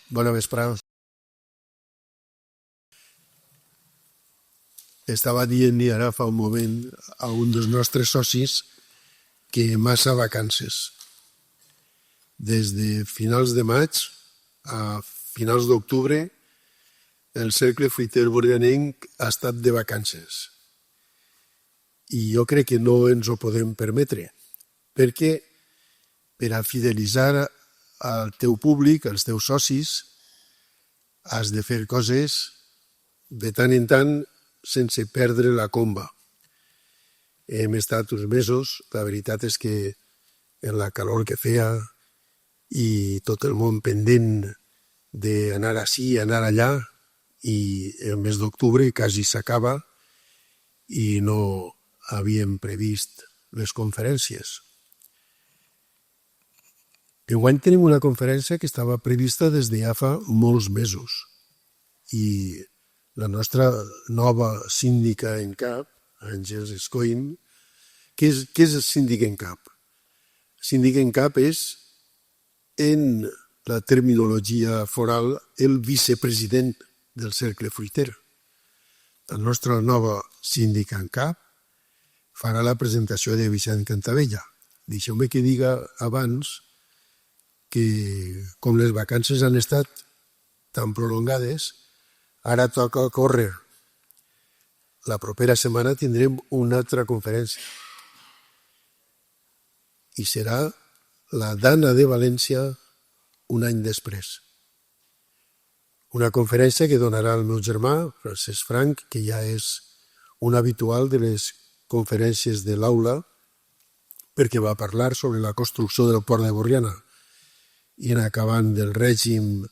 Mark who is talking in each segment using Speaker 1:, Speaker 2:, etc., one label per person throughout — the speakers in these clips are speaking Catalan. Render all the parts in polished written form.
Speaker 1: Bona vesprada. Estava dient-li ara fa un moment a un dels nostres socis que massa vacances. Des de finals de maig a finals d'octubre el cercle fruiter borrianenc ha estat de vacances. I jo crec que no ens ho podem permetre, perquè per a fidelitzar al teu públic, als teus socis, has de fer coses de tant en tant sense perdre la comba. Hem estat uns mesos, la veritat és que en la calor que feia i tot el món pendent d'anar ací, anar allà, i el mes d'octubre quasi s'acaba i no havíem previst les conferències. Enguany tenim una conferència que estava prevista des de ja fa molts mesos i la nostra nova síndica en cap, Àngels Escoín, què és el síndic en cap? Síndic en cap és, en la terminologia foral, el vicepresident del cercle fruiter. La nostra nova síndica en cap farà la presentació de Vicent Cantavella. Deixeu-me que diga abans que, com les vacances han estat tan prolongades, ara toca córrer. La propera setmana tindrem una altra conferència. I serà la Dana de València un any després. Una conferència que donarà el meu germà, Francesc Frank, que ja és un habitual de les conferències de l'aula, perquè va parlar sobre la construcció del port de Borriana i en acabant del règim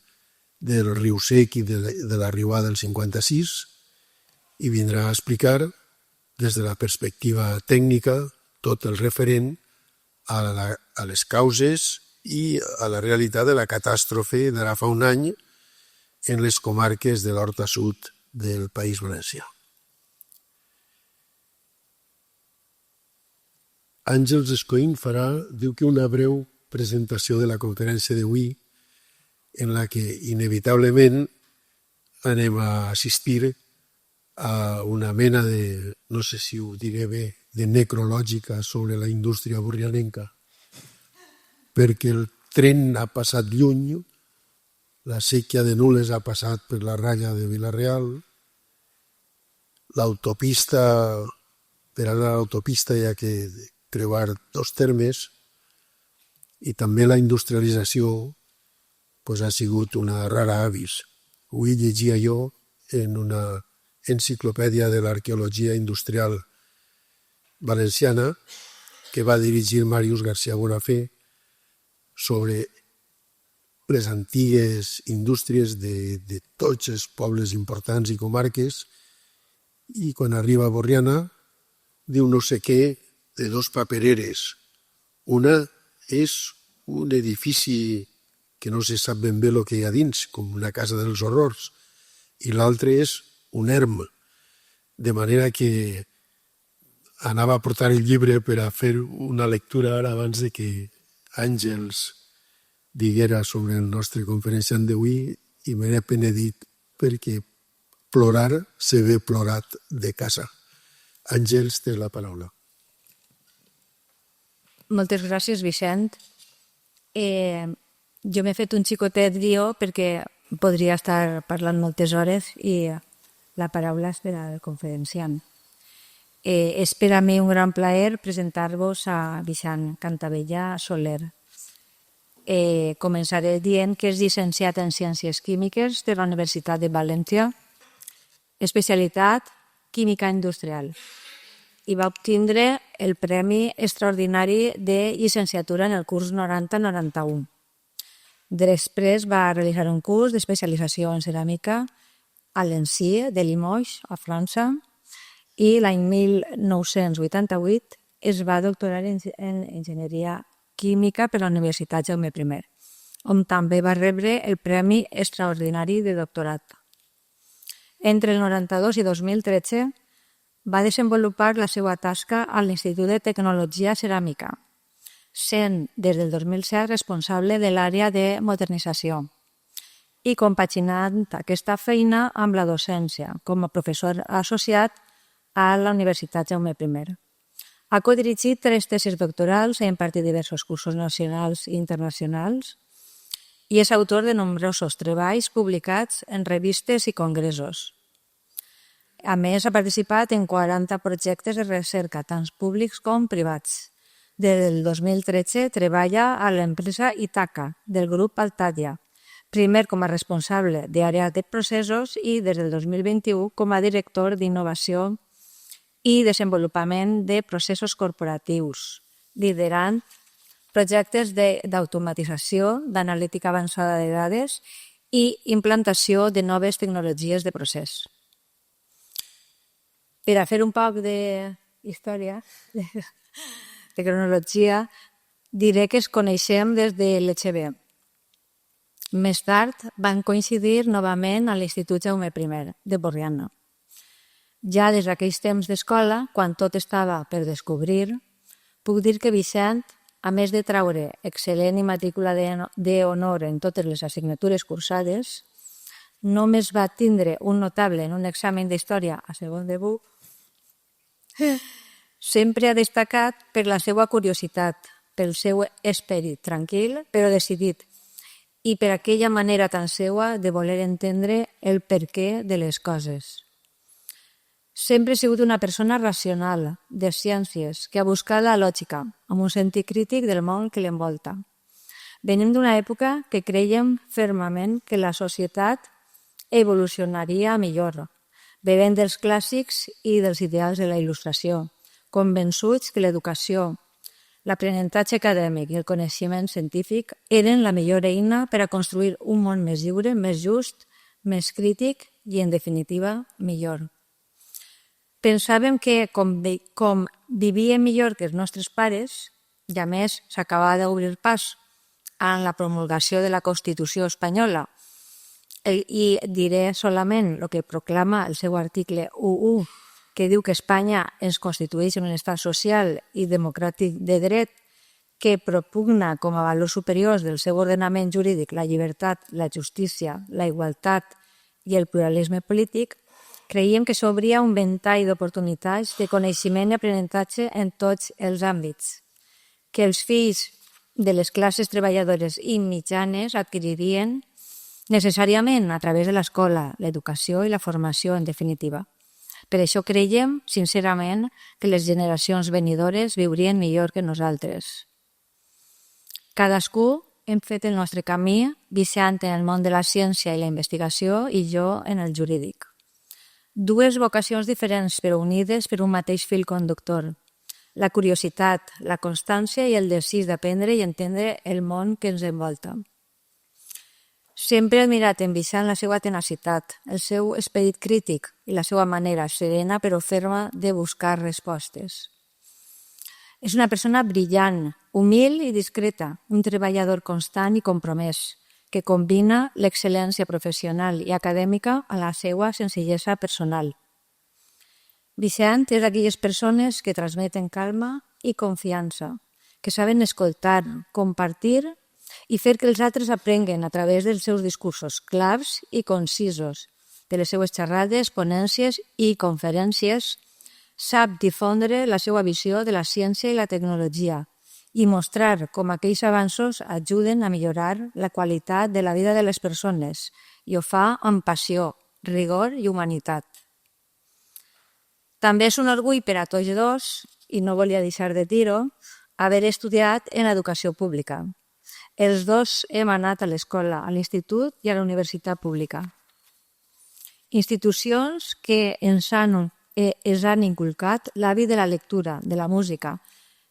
Speaker 1: del riu Sec i de la riuada del 56, i vindrà a explicar des de la perspectiva tècnica tot el referent a les causes i a la realitat de la catàstrofe d'ara fa un any en les comarques de l'Horta Sud del País Valencià. Àngels Escoín farà, diu que una breu presentació de la conferència d'avui en la que inevitablement anem a assistir a una mena de, no sé si ho diré bé, de necrològica sobre la indústria borrianenca, perquè el tren ha passat lluny, la séquia de Nules ha passat per la ratlla de Vila-real, l'autopista, per anar a l'autopista hi ha que creuar dos termes, i també la industrialització ha sigut una rara avis. Avui llegia jo en una enciclopèdia de l'arqueologia industrial valenciana que va dirigir Màrius García Bonafé sobre les antigues indústries de tots els pobles importants i comarques, i quan arriba a Borriana diu no sé què de dos papereres. Una és un edifici que no se sap ben bé el que hi ha dins, com una casa dels horrors, i l'altre és un erm, de manera que anava a portar el llibre per a fer una lectura ara abans de que Àngels diguera sobre el nostre conferenciant d'avui, i me n'he penedit perquè plorar se ve plorat de casa. Àngels, té la paraula.
Speaker 2: Moltes gràcies, Vicent. Jo m'he fet un xicotet guió perquè podria estar parlant moltes hores i la paraula és per al conferenciant. És per a mi un gran plaer presentar-vos a Vicent Cantavella Soler. Començaré dient que és llicenciat en Ciències Químiques de la Universitat de València, especialitat Química Industrial, i va obtindre el Premi Extraordinari de Llicenciatura en el curs 90-91. Després va realitzar un curs d'especialització en ceràmica a l'ENSI de Limoges, a França, i l'any 1988 es va doctorar en Enginyeria Química per la Universitat Jaume I, on també va rebre el Premi Extraordinari de Doctorat. Entre el 92 i 2013 va desenvolupar la seva tasca a l'Institut de Tecnologia Ceràmica, sent des del 2007 responsable de l'àrea de modernització. i compaginant aquesta feina amb la docència com a professor associat a la Universitat Jaume I. Ha codirigit 3 tesis doctorals, ha impartit diversos cursos nacionals i internacionals i és autor de nombrosos treballs publicats en revistes i congressos. A més, ha participat en 40 projectes de recerca, tant públics com privats. Del 2013 treballa a l'empresa Itaca, del grup Altadia, primer com a responsable d'àrea de processos i des del 2021 com a director d'innovació i desenvolupament de processos corporatius, liderant projectes d'automatització, d'analítica avançada de dades i implantació de noves tecnologies de procés. Per a fer un poc d'història, de cronologia, diré que es coneixem des de l'EGB. Més tard van coincidir novament a l'Institut Jaume I de Borriana. Ja des d'aquells temps d'escola, quan tot estava per descobrir, puc dir que Vicent, a més de traure excel·lent i matrícula d'honor en totes les assignatures cursades, només va tindre un notable en un examen d'història a segon de BUP. Sempre ha destacat per la seva curiositat, pel seu esperit tranquil però decidit i per aquella manera tan seua de voler entendre el perquè de les coses. Sempre ha sigut una persona racional, de ciències, que ha buscat la lògica, amb un sentit crític del món que l'envolta. Venim d'una època que creiem fermament que la societat evolucionaria millor, bevent dels clàssics i dels ideals de la il·lustració, convençuts que l'educació, l'aprenentatge acadèmic i el coneixement científic eren la millor eina per a construir un món més lliure, més just, més crític i, en definitiva, millor. Pensàvem que, com vivíem millor que els nostres pares, i a més s'acabava d'obrir pas en la promulgació de la Constitució espanyola, i diré solament el que proclama el seu article 1.1, que diu que Espanya es constitueix en un estat social i democràtic de dret que propugna com a valors superiors del seu ordenament jurídic la llibertat, la justícia, la igualtat i el pluralisme polític, creiem que s'obria un ventall d'oportunitats de coneixement i aprenentatge en tots els àmbits, que els fills de les classes treballadores i mitjanes adquiririen necessàriament a través de l'escola, l'educació i la formació, en definitiva. Per això creiem, sincerament, que les generacions venidores viurien millor que nosaltres. Cadascú hem fet el nostre camí, Vicent en el món de la ciència i la investigació i jo en el jurídic. 2 vocacions diferents però unides per un mateix fil conductor. La curiositat, la constància i el desig d'aprendre i entendre el món que ens envolta. Sempre he admirat en Vicent la seva tenacitat, el seu esperit crític i la seva manera serena però ferma de buscar respostes. És una persona brillant, humil i discreta, un treballador constant i compromès, que combina l'excel·lència professional i acadèmica a la seva senzillesa personal. Vicent és d'aquelles persones que transmeten calma i confiança, que saben escoltar, compartir i fer que els altres aprenguen a través dels seus discursos clars i concisos, de les seues xerrades, ponències i conferències, sap difondre la seva visió de la ciència i la tecnologia i mostrar com aquells avanços ajuden a millorar la qualitat de la vida de les persones i ho fa amb passió, rigor i humanitat. També és un orgull per a tots dos, i no volia deixar de dir-ho, haver estudiat en l'educació pública. Els 2 hem anat a l'escola, a l'institut i a la universitat pública. Institucions que ens han inculcat l'hàbit de la lectura, de la música,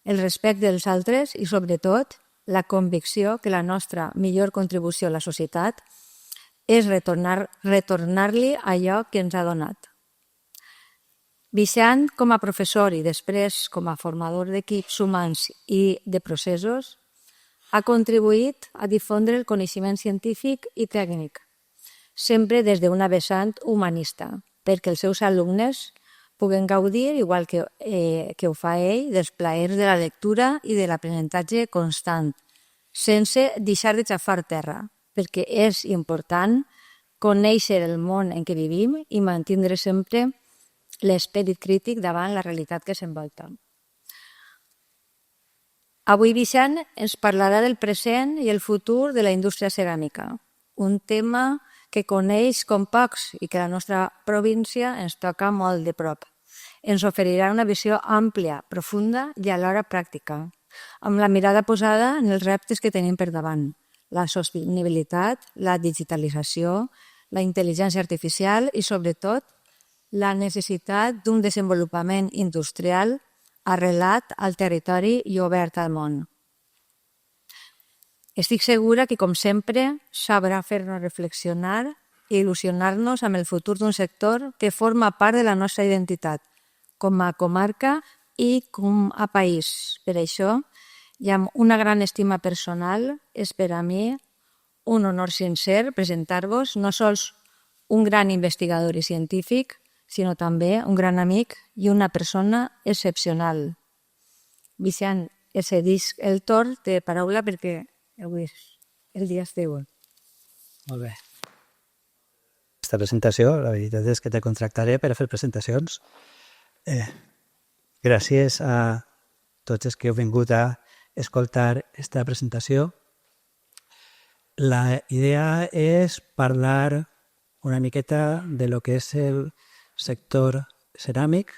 Speaker 2: el respecte dels altres i, sobretot, la convicció que la nostra millor contribució a la societat és retornar-li allò que ens ha donat. Vicent, com a professor i després com a formador d'equips humans i de processos, ha contribuït a difondre el coneixement científic i tècnic, sempre des d'una vessant humanista, perquè els seus alumnes puguen gaudir, igual que ho fa ell, dels plaers de la lectura i de l'aprenentatge constant, sense deixar de xafar terra, perquè és important conèixer el món en què vivim i mantindre sempre l'esperit crític davant la realitat que s'envolta. Avui Vicent ens parlarà del present i el futur de la indústria ceràmica, un tema que coneix com pocs i que la nostra província ens toca molt de prop. Ens oferirà una visió àmplia, profunda i alhora pràctica, amb la mirada posada en els reptes que tenim per davant, la sostenibilitat, la digitalització, la intel·ligència artificial i, sobretot, la necessitat d'un desenvolupament industrial arrelat al territori i obert al món. Estic segura que, com sempre, sabrà fer-nos reflexionar i il·lusionar-nos amb el futur d'un sector que forma part de la nostra identitat, com a comarca i com a país. Per això, i amb una gran estima personal, és per a mi un honor sincer presentar-vos no sols un gran investigador i científic, sinó també un gran amic i una persona excepcional. Vicent, et cedisc el torn de paraula perquè avui el dia és teu.
Speaker 3: Molt bé. Aquesta presentació, la veritat és que te contractaré per a fer presentacions. Gràcies a tots els que heu vingut a escoltar aquesta presentació. La idea és parlar una miqueta de lo que és el sector ceràmic.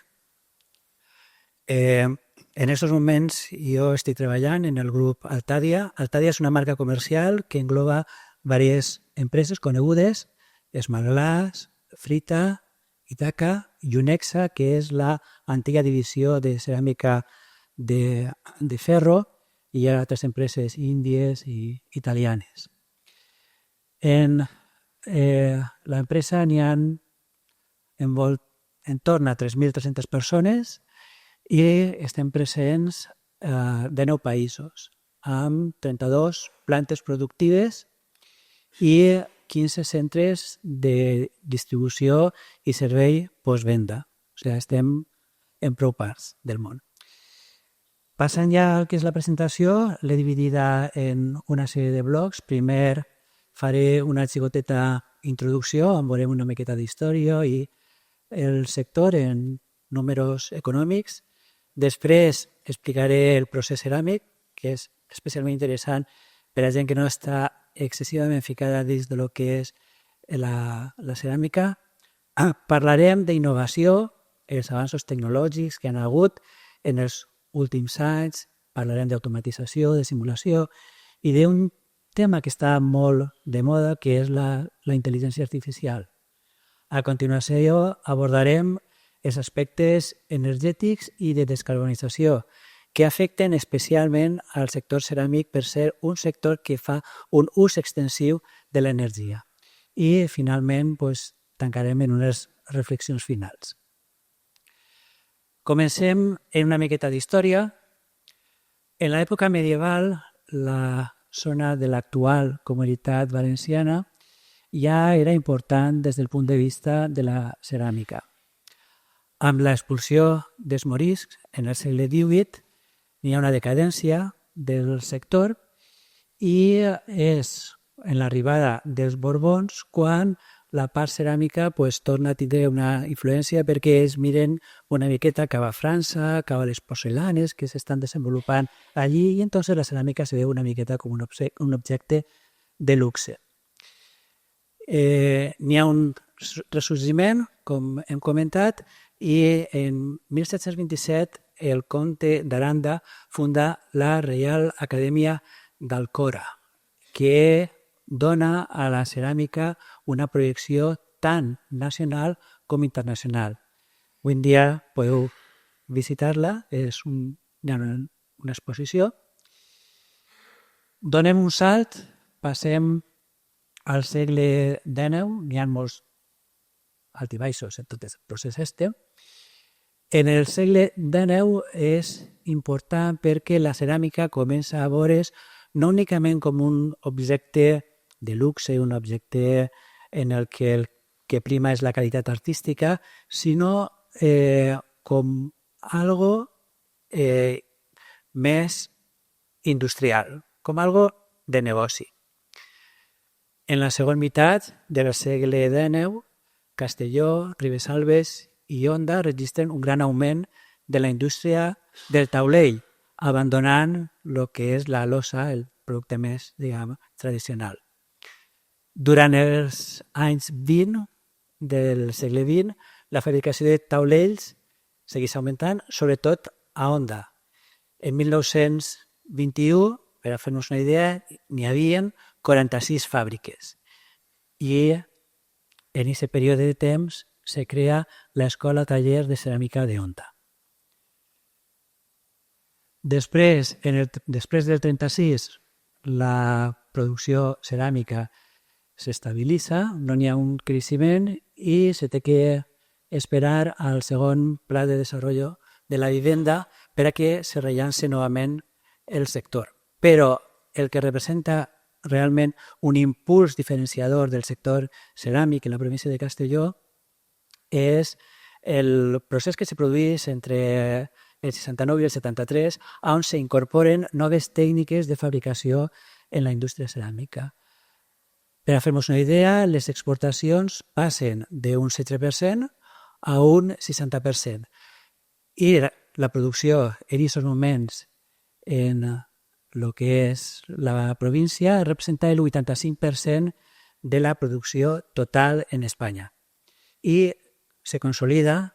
Speaker 3: En aquests moments jo estic treballant en el grup Altàdia. Altàdia és una marca comercial que engloba diverses empreses conegudes, Esmalglass, Frita, Itaca i Unexa, que és l'antiga divisió de ceràmica de ferro, i hi ha altres empreses índies i italianes. En l'empresa n'hi ha entorn a 3.300 persones i estem presents de 9 països, amb 32 plantes productives i 15 centres de distribució i servei postvenda. O sigui, estem en prou parts del món. Passant ja al que és la presentació, l'he dividida en una sèrie de blocs. Primer faré una xicoteta introducció, on veurem una miqueta d'història i el sector en números econòmics. Després explicaré el procés ceràmic, que és especialment interessant per a gent que no està excessivament ficada dins de lo que és la ceràmica. Parlarem d'innovació, els avanços tecnològics que han hagut en els últims anys, parlarem d'automatització, de simulació i d'un tema que està molt de moda, que és la intel·ligència artificial. A continuació abordarem els aspectes energètics i de descarbonització que afecten especialment al sector ceràmic per ser un sector que fa un ús extensiu de l'energia. I, finalment, tancarem en unes reflexions finals. Comencem en una miqueta d'història. En l'època medieval, la zona de l'actual Comunitat Valenciana ja era important des del punt de vista de la ceràmica. Amb l'expulsió dels moriscs en el segle XVIII hi ha una decadència del sector i és en l'arribada dels Borbons quan la part ceràmica torna a tindre una influència perquè ells miren una miqueta cap a França, cap a les porcelanes que s'estan desenvolupant allí i entonces la ceràmica se veu una miqueta com un objecte de luxe. N'hi ha un ressorgiment, com hem comentat, i en 1727 el comte d'Aranda funda la Reial Acadèmia d'Alcora, que dona a la ceràmica una projecció tant nacional com internacional. Avui en dia podeu visitar-la, hi ha una exposició. Donem un salt, passem al segle XIX, n'hi ha molts altibaixos en tot el procés este. En el segle XIX és important perquè la ceràmica comença a veure's no únicament com un objecte de luxe, un objecte en el que prima és la qualitat artística, sinó com algo més industrial, com algo de negoci. En la segona meitat del segle XIX, Castelló, Ribesalbes i Onda registren un gran augment de la indústria del taulell, abandonant el que és la losa, el producte més, diguem, tradicional. Durant els anys 20 del segle XX, la fabricació de taulells segueix augmentant, sobretot a Onda. En 1921, per a fer-nos una idea, n'hi havia 46 fàbriques. I en aquest període de temps se crea l'Escola Taller de Ceràmica de Onda. Després del 36, la producció ceràmica s'estabilitza, no n'hi ha un creixement i se té que esperar al segon pla de desenvolupament de la vivenda per a que se rellanci novament el sector. Però el que representa realment un impuls diferenciador del sector ceràmic en la província de Castelló és el procés que se produeix entre el 69 i el 73, on s'incorporen noves tècniques de fabricació en la indústria ceràmica. Per a fer-nos una idea, les exportacions passen d'un 16% a un 60%. I la producció en aquests moments en el que és la província representa el 85% de la producció total en Espanya. I se consolida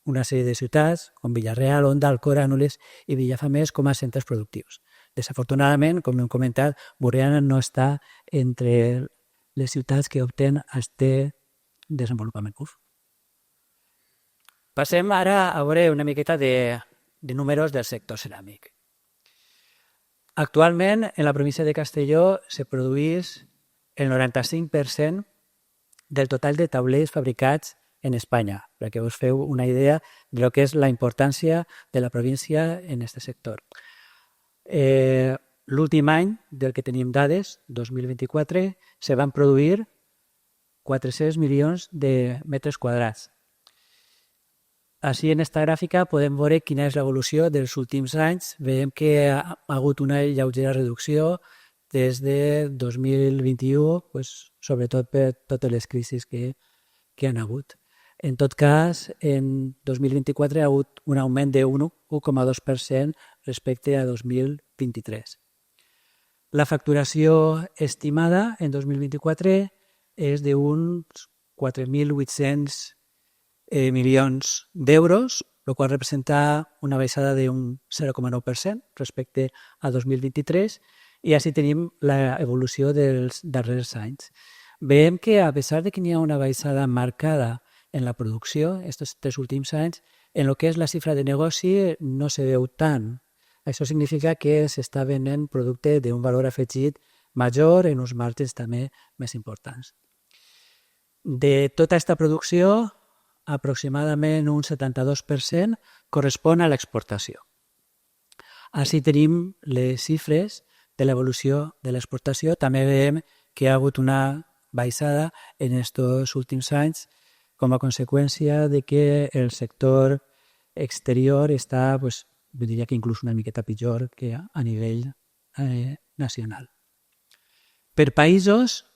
Speaker 3: una sèrie de ciutats com Villarreal, Onda, Alcora, Nules i Vilafamés com a centres productius. Desafortunadament, com hem comentat, Borriana no està entre les ciutats que opten a este desenvolupament CUF. Passem ara a veure una miqueta de números del sector ceràmic. Actualment, en la província de Castelló se produeix el 95% del total de taulells fabricats en Espanya, perquè us feu una idea de lo que és la importància de la província en aquest sector. L'últim any del que tenim dades, 2024, se van produir 400 milions de metres quadrats. Així, en aquesta gràfica podem veure quina és l'evolució dels últims anys. Veiem que ha hagut una lleugera reducció des de 2021, sobretot per totes les crisis que han hagut. En tot cas, en 2024 hi ha hagut un augment de 1,2% respecte a 2023. La facturació estimada en 2024 és d'uns 4.800 milions d'euros, el qual representa una baixada d'un 0,9% respecte a 2023, i així tenim l'evolució dels darrers anys. Veiem que, a pesar de que n'hi ha una baixada marcada en la producció, aquests 3 últims anys, en el que és la xifra de negoci no se veu tant. Això significa que s'està venent producte d'un valor afegit major en uns marges també més importants. De tota aquesta producció, aproximadament un 72% correspon a l'exportació. Així tenim les xifres de l'evolució de l'exportació. També veiem que hi ha hagut una baixada en aquests últims anys com a conseqüència de que el sector exterior està, diria que inclús una miqueta pitjor que a nivell nacional. Per països,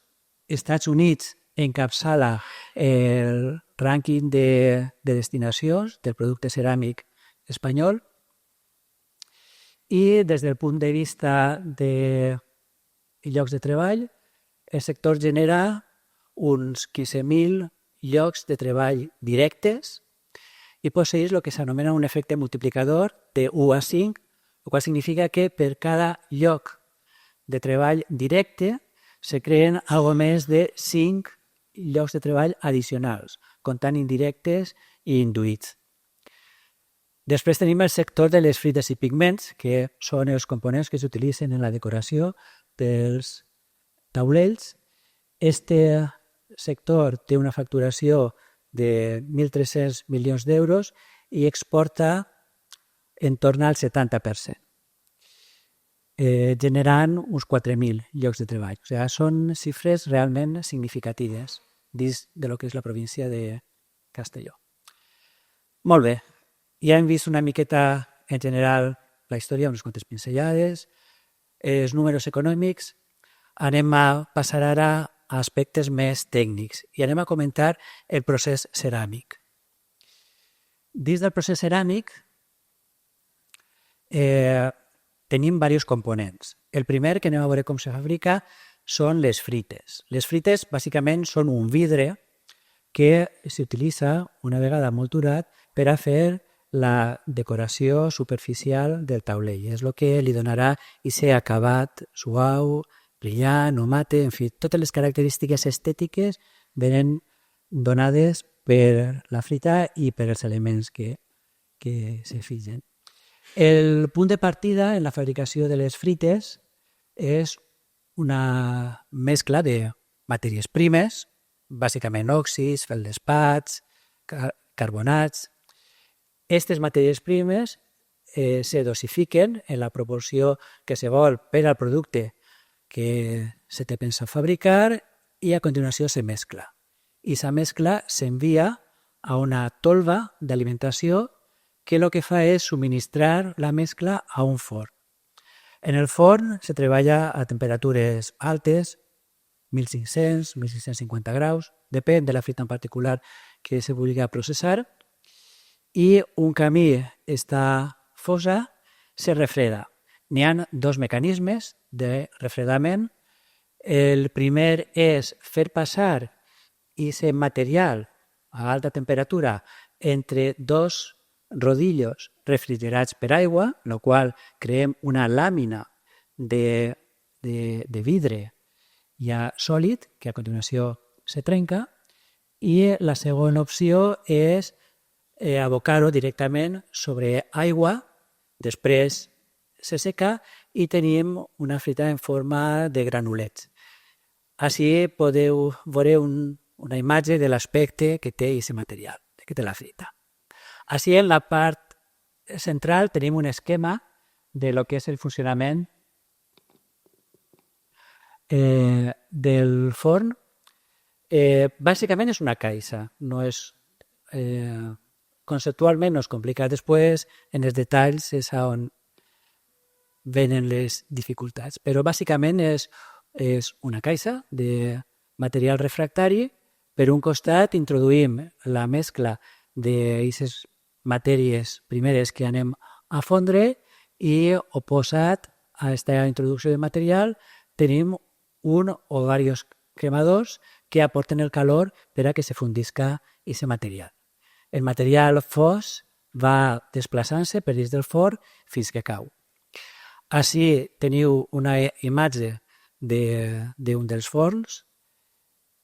Speaker 3: Estats Units encapçala el rànquing de destinacions del producte ceràmic espanyol i des del punt de vista de llocs de treball, el sector genera uns 15.000 llocs de treball directes i posseeix el que s'anomena un efecte multiplicador de 1 a 5, el qual significa que per cada lloc de treball directe se creen algo més de 5 llocs de treball addicionals, comptant indirectes i induïts. Després tenim el sector de les fites i pigments, que són els components que s'utilitzen en la decoració dels taulells. Este sector té una facturació de 1.300 milions d'euros i exporta en torn al 70%, generant uns 4.000 llocs de treball. O sigui, són xifres realment significatives dins de lo que és la província de Castelló. Molt bé, ja hem vist una miqueta en general la història, unes quantes pinzellades, els números econòmics. Anem a passar ara a aspectes més tècnics i anem a comentar el procés ceràmic. Dins del procés ceràmic tenim diversos components. El primer que anem a veure com se fabrica són les frites. Les frites bàsicament són un vidre que s'utilitza una vegada molturat per a fer la decoració superficial del taulell. És el que li donarà aquest acabat suau, brillant o mate, en fi, totes les característiques estètiques venen donades per la frita i per els elements que se figen. El punt de partida en la fabricació de les frites és una mescla de matèries primes, bàsicament òxids, feldespats, carbonats. Aquestes matèries primes se dosifiquen en la proporció que se vol per al producte que se té pensat fabricar i a continuació se mescla. I la mescla s'envia a una tolva d'alimentació que el que fa és subministrar la mescla a un forn. En el forn se treballa a temperatures altes, 1.500, 1.650 graus, depèn de la frita en particular que se vulgui processar, i un camí està fosa, se refreda. N'hi ha dos mecanismes de refredament. El primer és fer passar aquest material a alta temperatura entre dos rodillos refrigerats per aigua, en el qual creem una làmina de vidre ja sòlid, que a continuació se trenca, i la segona opció és abocar-ho directament sobre aigua, després se seca i tenim una frita en forma de granulets. Així podeu veure una imatge de l'aspecte que té aquest material, que té la frita. Així en la part central tenim un esquema de lo que és el funcionament del forn. Bàsicament és una caixa, no és conceptualment no és complicat. Després, en els detalls, és on venen les dificultats. Però bàsicament és una caixa de material refractari. Per un costat introduïm la mescla d'aquestes matèries primeres que anem a fondre i oposat a aquesta introducció de material tenim un o diversos cremadors que aporten el calor per a que se fundisca aquest material. El material fos va desplaçant-se per dins del forn fins que cau. Així teniu una imatge d'un dels forns.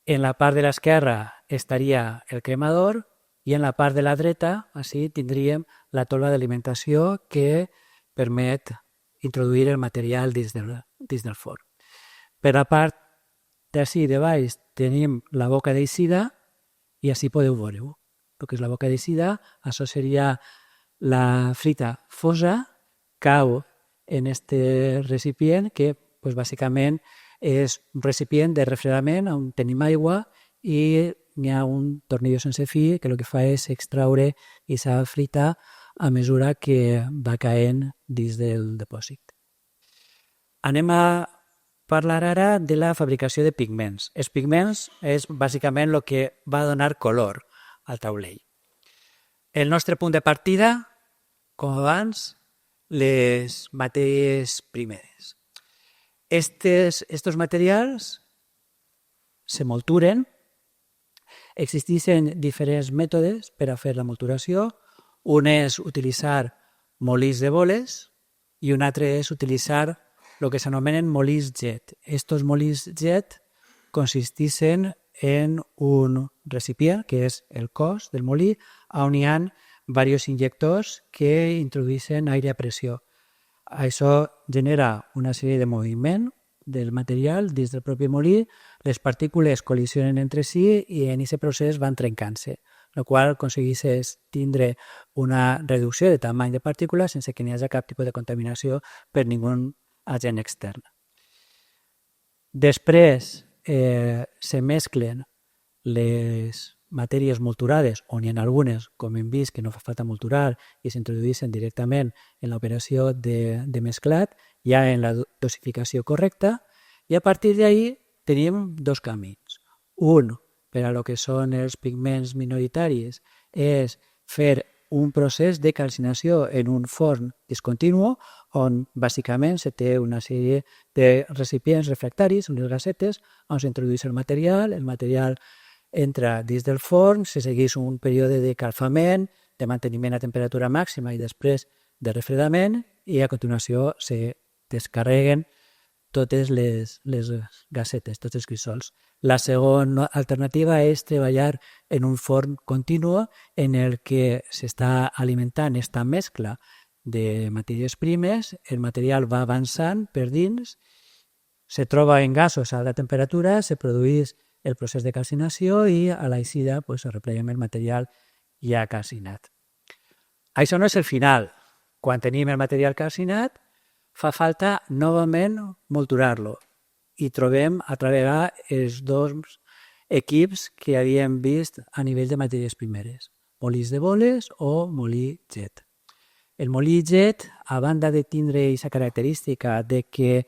Speaker 3: En la part de l'esquerra estaria el cremador i en la part de la dreta així tindríem la tolva d'alimentació que permet introduir el material dins del forn. Per la part d'ací de baix tenim la boca d'eixida i així podeu veure-ho. El que és la boca d'eixida, això seria la frita fosa, cau en aquest recipient que bàsicament és un recipient de refredament on tenim aigua i n'hi ha un tornillo sense fi que el que fa és extraure aquesta frita a mesura que va caent dins del depòsit. Anem a parlar ara de la fabricació de pigments. Els pigments és bàsicament el que va donar color al taulell. El nostre punt de partida, com abans, les matèries primeres. Estos materials se molturen. Existeixen diferents mètodes per a fer la molturació. Un és utilitzar molins de boles i un altre és utilitzar el que s'anomenen molins jet. Estos molins jet consisteixen en un recipient, que és el cos del molí, on hi ha diversos injectors que introdueixen aire a pressió. Això genera una sèrie de moviment del material dins del propi molí, les partícules col·lisionen entre si i en aquest procés van trencant-se, el qual aconsegueix tindre una reducció de tamany de partícules sense que n'hi hagi cap tipus de contaminació per ningú agent extern. Després se mesclen les matèries molturades, on hi ha algunes, com hem vist, que no fa falta molturar i s'introdueixen directament en l'operació de mesclat, ja en la dosificació correcta, i a partir d'ahí tenim dos camins. Un, per a lo que són els pigments minoritaris, és fer un procés de calcinació en un forn discontinu, on bàsicament se té una sèrie de recipients refractaris, unes gasetes, on s'introdueix el material entra dins del forn, se segueix un període de calfament, de manteniment a temperatura màxima i després de refredament, i a continuació se descarreguen totes les gasetes, tots els crissols. La segona alternativa és treballar en un forn continu en el que s'està alimentant aquesta mescla de matèries primes, el material va avançant per dins, se troba en gasos a alta temperatura, se produeix el procés de calcinació i a l'eixida pues, repleguem el material ja calcinat. Això no és el final. Quan tenim el material calcinat, fa falta novament molturar-lo i trobem a treballar els dos equips que havíem vist a nivell de matèries primeres, molins de boles o molí jet. El molí jet, a banda de tindre aquesta característica de que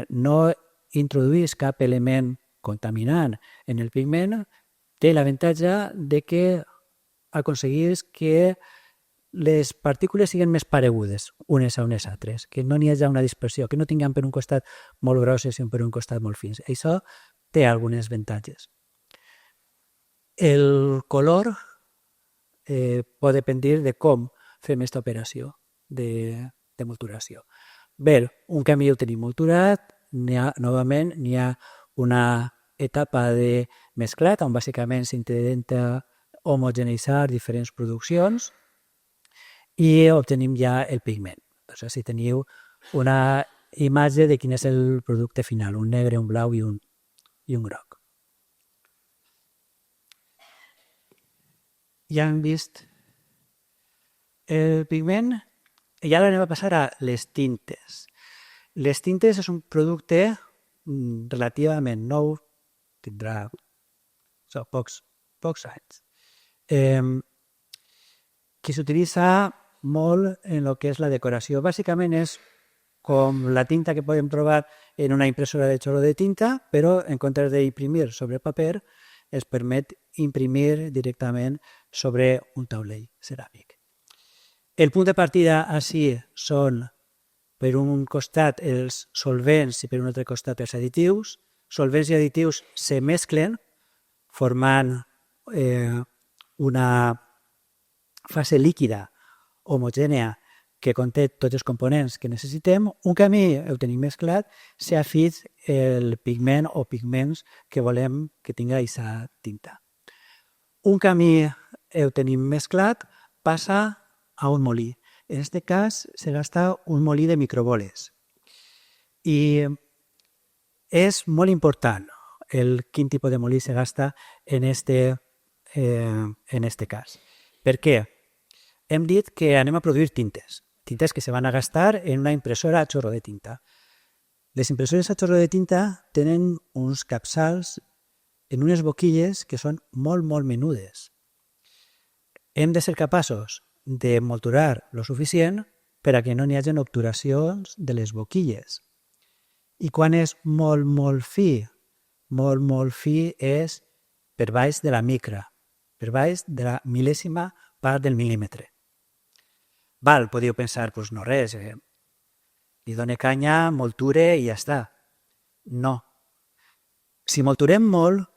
Speaker 3: no introduís cap element contaminant en el pigment, té l'avantatge de que aconseguís que les partícules siguin més paregudes unes a unes altres, que no n'hi hagi una dispersió, que no tinguem per un costat molt grosses i per un costat molt fins. Això té algunes avantatges. El color pot dependre de com fem aquesta operació de molturació. Bé, un camí ho tenim molturat, novament n'hi ha una etapa de mesclat on bàsicament s'intenta homogeneitzar diferents produccions i obtenim ja el pigment. Doncs així teniu una imatge de quin és el producte final, un negre, un blau i un groc. Ja hem vist el pigment i ara anem a passar a les tintes. Les tintes és un producte relativament nou, tindrà pocs anys, que s'utilitza molt en el que és la decoració. Bàsicament és com la tinta que podem trobar en una impressora de xorro de tinta, però en comptes d'imprimir sobre paper, es permet imprimir directament sobre un taulell ceràmic. El punt de partida així són, per un costat, els solvents i per un altre costat els additius. Solvents i additius se mesclen formant una fase líquida homogènia que conté tots els components que necessitem. Un camí ho tenim mesclat, s'ha fet el pigment o pigments que volem que tingui aquesta tinta. Un camí ho tenim mesclat, passa a un molí. En aquest cas se gasta un molí de microboles. I és molt important quin tipus de molí se gasta en este cas. Per què? Hem dit que anem a produir tintes que se van a gastar en una impressora a xorro de tinta. Les impressores a xorro de tinta tenen uns capçals en unes boquilles que són molt, molt menudes. Hem de ser capaços de molturar lo suficient per a que no n'hi hagi obturacions de les boquilles. I quan és molt, molt fi és per baix de la micra, per baix de la mil·lèsima part del mil·límetre. Podíeu pensar, doncs no res, li done canya, molture i ja està. No. Si molturem molt,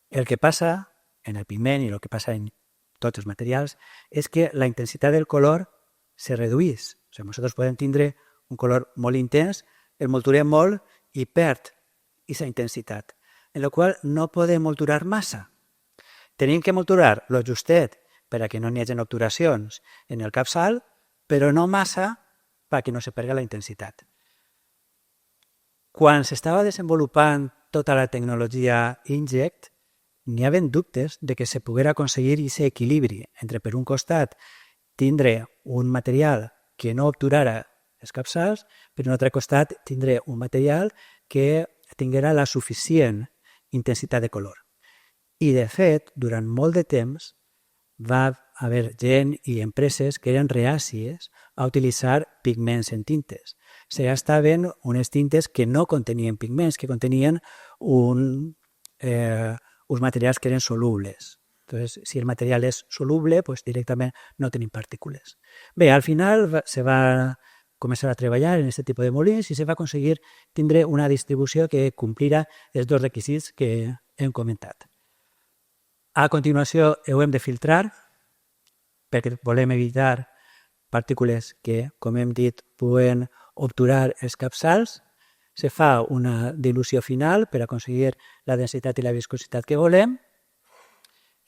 Speaker 3: el que passa en el pigment i el que passa en tots els materials és que la intensitat del color se redueix. O sigui, nosaltres podem tindre un color molt intens, el molturem molt i perd aquesta intensitat, en la qual no podem molturar massa. Tenim que molturar lo justet per a que no n'hi hagi obturacions en el capçal, però no massa perquè no se perdi la intensitat. Quan s'estava desenvolupant tota la tecnologia Inject, n'hi havia dubtes de que se poguera aconseguir aquest equilibri entre, per un costat, tindre un material que no obturara els capçals, per un altre costat, tindre un material que tinguera la suficient intensitat de color. I, de fet, durant molt de temps va haver gent i empreses que eren reàcies a utilitzar pigments en tintes. Se gastaven unes tintes que no contenien pigments, que contenien uns materials que eren solubles. Entonces, si el material és soluble, pues directament no tenim partícules. Bé, al final se va començar a treballar en aquest tipus de molins i se va aconseguir tindre una distribució que complira els dos requisits que hem comentat. A continuació, ho hem de filtrar perquè volem evitar partícules que, com hem dit, poden obturar els capçals. Se fa una dilució final per aconseguir la densitat i la viscositat que volem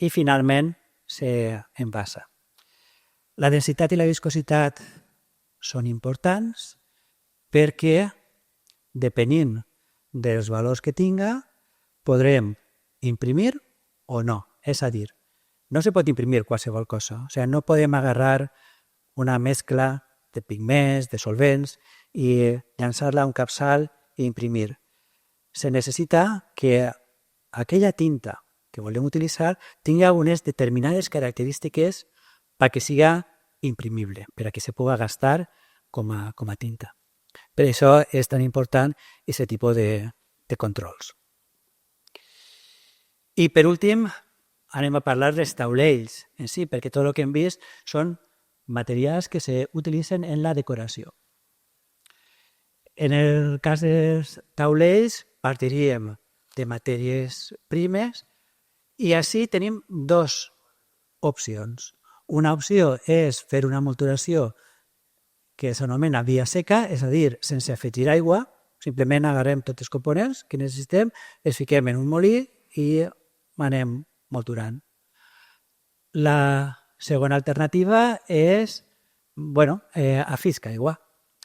Speaker 3: i finalment s'envasa. La densitat i la viscositat són importants perquè, depenent dels valors que tinga, podrem imprimir o no. És a dir, no se pot imprimir qualsevol cosa. O sigui, no podem agarrar una mescla de pigments, de solvents, i llançar-la a un capçal i imprimir. Se necessita que aquella tinta que volem utilitzar tingui unes determinades característiques perquè siga imprimible, per a que se pugui gastar com a tinta. Per això és tan important aquest tipus de controls. I per últim, anem a parlar dels taulells en si, perquè tot el que hem vist són materials que s'utilitzen en la decoració. En el cas dels taulells partiríem de matèries primes i així tenim dues opcions. Una opció és fer una molturació que s'anomena via seca, és a dir, sense afegir aigua, simplement agarrem tots els components que necessitem, els fiquem en un molí i anem molturant. La segona alternativa és afiscar aigua.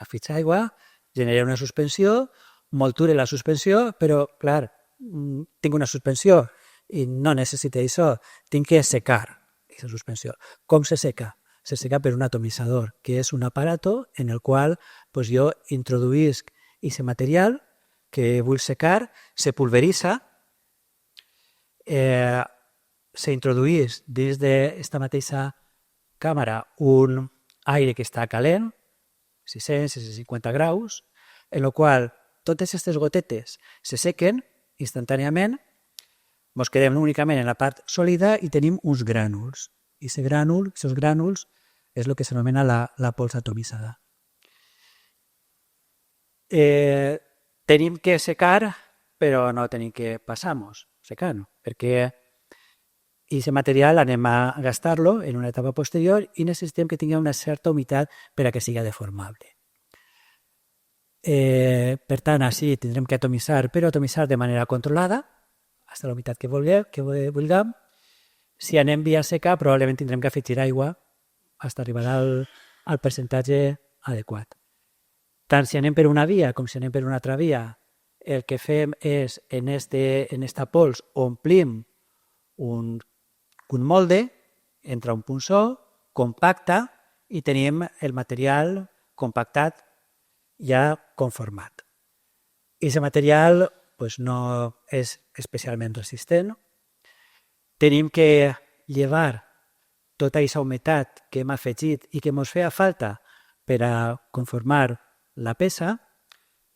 Speaker 3: Afiscar aigua, genera una suspensió, molture la suspensió, però, clar, tinc una suspensió i no necessito això, tinc que secar aquesta suspensió. Com se seca? Se seca per un atomitzador, que és un aparato en el qual jo introduïsc aquest material que vull secar, se pulveritza, s'introduïs dins d'aquesta mateixa càmera un aire que està calent, 600-650 graus, en el qual totes aquestes gotetes se sequen instantàniament, ens quedem únicament en la part sòlida i tenim uns grànuls. I aquests grànuls és el que s'anomena la pols atomitzada. Tenim que secar, però no tenim que passar-nos secant, perquè aquest material anem a gastar-lo en una etapa posterior i necessitem que tingui una certa humitat per a que sigui deformable. Per tant, així tindrem que atomitzar, però atomitzar de manera controlada, fins a la humitat que vulguem. Si anem via seca, probablement tindrem que afegir aigua fins a arribar al percentatge adequat. Tant si anem per una via com si anem per una altra via, el que fem és, en esta pols, omplim un molde, entra un punçó, compacta i tenim el material compactat ja conformat. I aquest material no és especialment resistent. Tenim que llevar tota aquesta humitat que hem afegit i que ens feia falta per a conformar la peça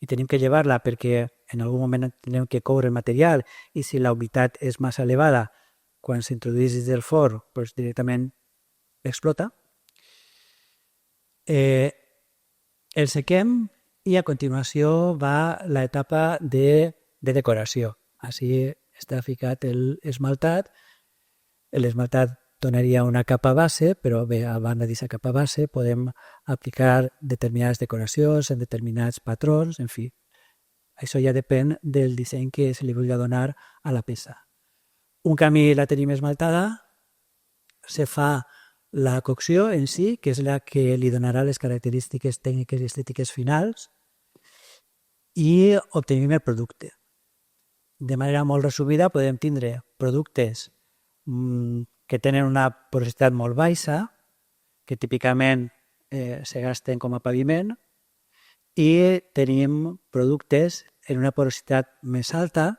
Speaker 3: i tenim que llevar-la perquè en algun moment tenim que coure el material i si la humitat és massa elevada, quan s'introduïs dins del forn, directament explota. El sequem i a continuació va l'etapa de decoració. Així està ficat l'esmaltat. L'esmaltat donaria una capa base, però bé, a banda d'aquesta capa base podem aplicar determinades decoracions en determinats patrons, en fi. Això ja depèn del disseny que se li vulgui donar a la peça. Un camí la tenim esmaltada, se fa la cocció en si, que és la que li donarà les característiques tècniques i estètiques finals, i obtenim el producte. De manera molt resumida podem tindre productes que tenen una porositat molt baixa, que típicament se gasten com a paviment, i tenim productes en una porositat més alta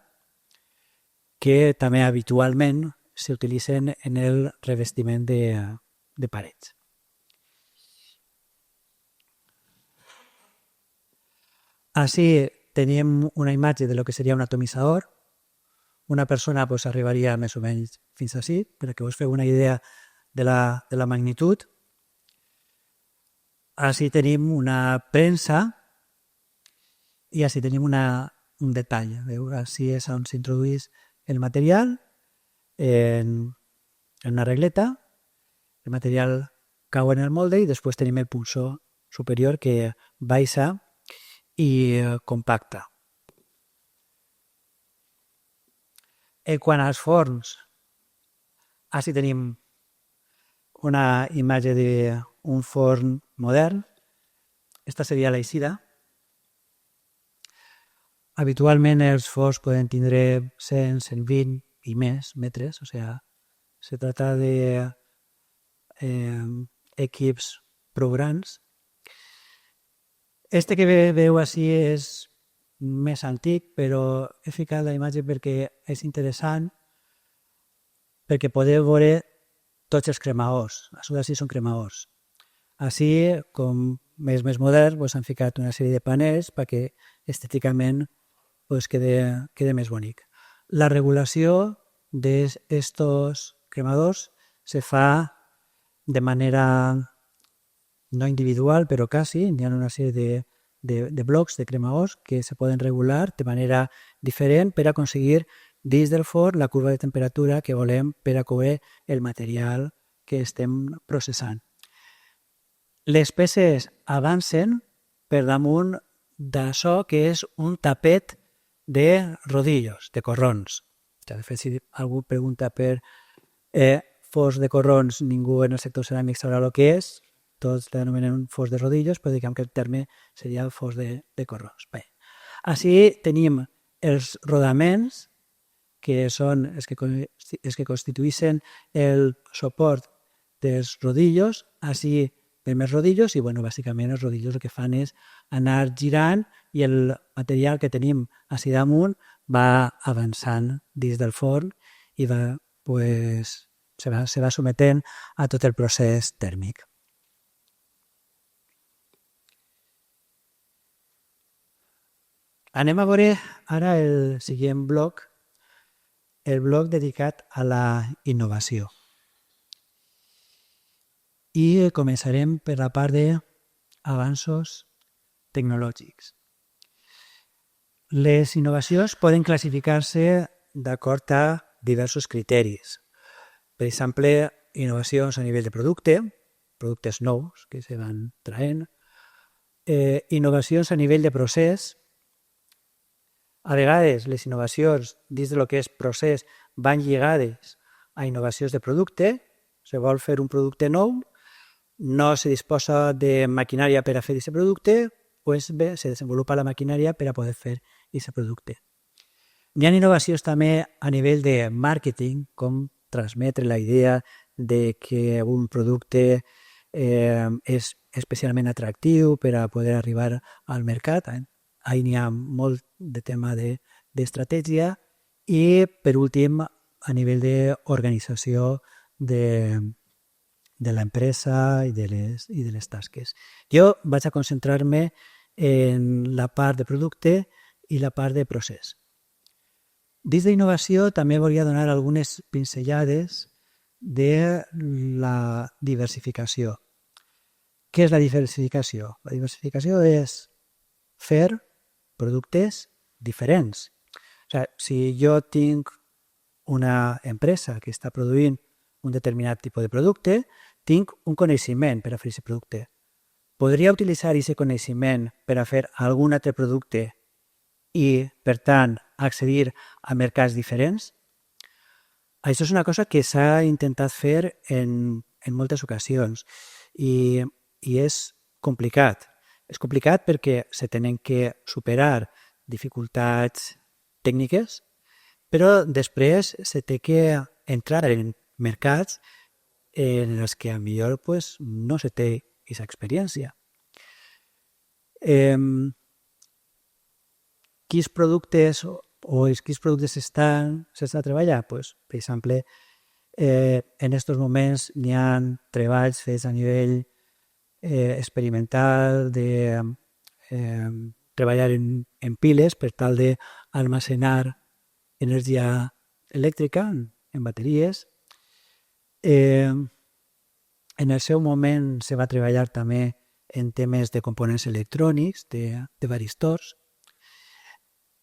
Speaker 3: que també habitualment s'utilitzen en el revestiment de parets. Així tenim una imatge de lo que seria un atomitzador. Una persona arribaria més o menys fins així, perquè us feu una idea de la magnitud. Així tenim una premsa i així tenim un detall. Veu? Així és on s'introdueix el material en una regleta. El material cau en el molde i després tenim el pulsor superior que baixa i compacta. Quant als forns, així tenim una imatge d'un forn modern. Esta seria l'eixida. Habitualment els forns poden tindre 100, 120 i més metres, o sigui, se trata de equips prou grans. Este que veu així és més antic, però he ficat la imatge perquè és interessant, perquè podeu veure tots els cremadors. Això d'ací són cremadors. Així, com és més modern, han ficat una sèrie de panells perquè estèticament quede més bonic. La regulació d'estos cremadors se fa de manera no individual, però quasi. Hi ha una sèrie de blocs de cremadors que se poden regular de manera diferent per aconseguir dins del forn la curva de temperatura que volem per a coure el material que estem processant. Les peces avancen per damunt d'això que és un tapet de rodillos, de corrons. De fet, si algú pregunta per forns de corrons, ningú en el sector ceràmic sabrà el que és. Tots l'anomenen forns de rodillos, però diguem que el terme seria forns de corrons. Bé. Així tenim els rodaments, que són els que constitueixen el suport dels rodillos. Així veiem els rodillos i, bàsicament, els rodillos el que fan és anar girant i el material que tenim així damunt va avançant dins del forn i se va sometent a tot el procés tèrmic. Anem a veure ara el següent bloc, el bloc dedicat a la innovació. I començarem per la part d'avanços tecnològics. Les innovacions poden classificar-se d'acord a diversos criteris. Per exemple, innovacions a nivell de productes nous que se van traient, innovacions a nivell de procés. A vegades les innovacions dins del que és procés van lligades a innovacions de producte. Se vol fer un producte nou, no se disposa de maquinària per a fer aquest producte, doncs bé, se desenvolupa la maquinària per a poder fer aquest producte. Hi ha innovacions també a nivell de màrqueting, com transmetre la idea de que un producte és especialment atractiu per a poder arribar al mercat. Ahí n'hi ha molt de tema d'estratègia i, per últim, a nivell d'organització de l'empresa i de les tasques. Jo vaig a concentrar-me en la part de producte i la part de procés. Dins d'innovació també volia donar algunes pinzellades de la diversificació. Què és la diversificació? La diversificació és fer productes diferents. O sigui, si jo tinc una empresa que està produint un determinat tipus de producte, tinc un coneixement per a fer aquest producte. Podria utilitzar aquest coneixement per a fer algun altre producte i, per tant, accedir a mercats diferents? Això és una cosa que s'ha intentat fer en moltes ocasions i és complicat. És complicat perquè se tenen que superar dificultats tècniques, però després se té que entrar en mercats en els que millor no se té aquesta experiència. Quins productes s'està treballant? Per exemple, en aquests moments n'hi ha treballs fets a nivell experimental de treballar en piles per tal d'almacenar energia elèctrica en bateries. En el seu moment se va treballar també en temes de components electrònics, de varistors.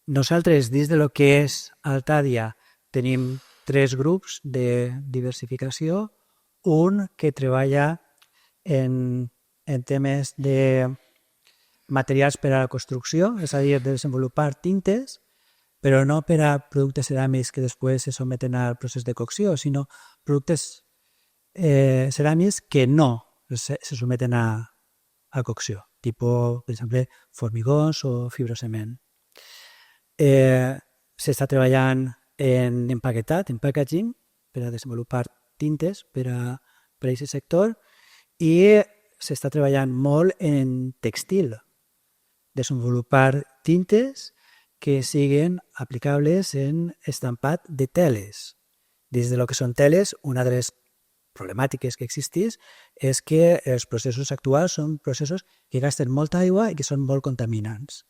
Speaker 3: Nosaltres, dins de lo que és Altadia, tenim 3 grups de diversificació. Un que treballa en temes de materials per a la construcció, és a dir, de desenvolupar tintes, però no per a productes ceràmics que després se someten al procés de cocció, sinó productes ceràmics que no se someten a cocció, tipus, per exemple, formigons o fibrocement. S'està treballant en empaquetat, en packaging, per a desenvolupar tintes per a aquest sector, i s'està treballant molt en textil, desenvolupar tintes que siguin aplicables en estampat de teles. Dins de lo que són teles, una de les problemàtiques que existís és que els processos actuals són processos que gasten molta aigua i que són molt contaminants.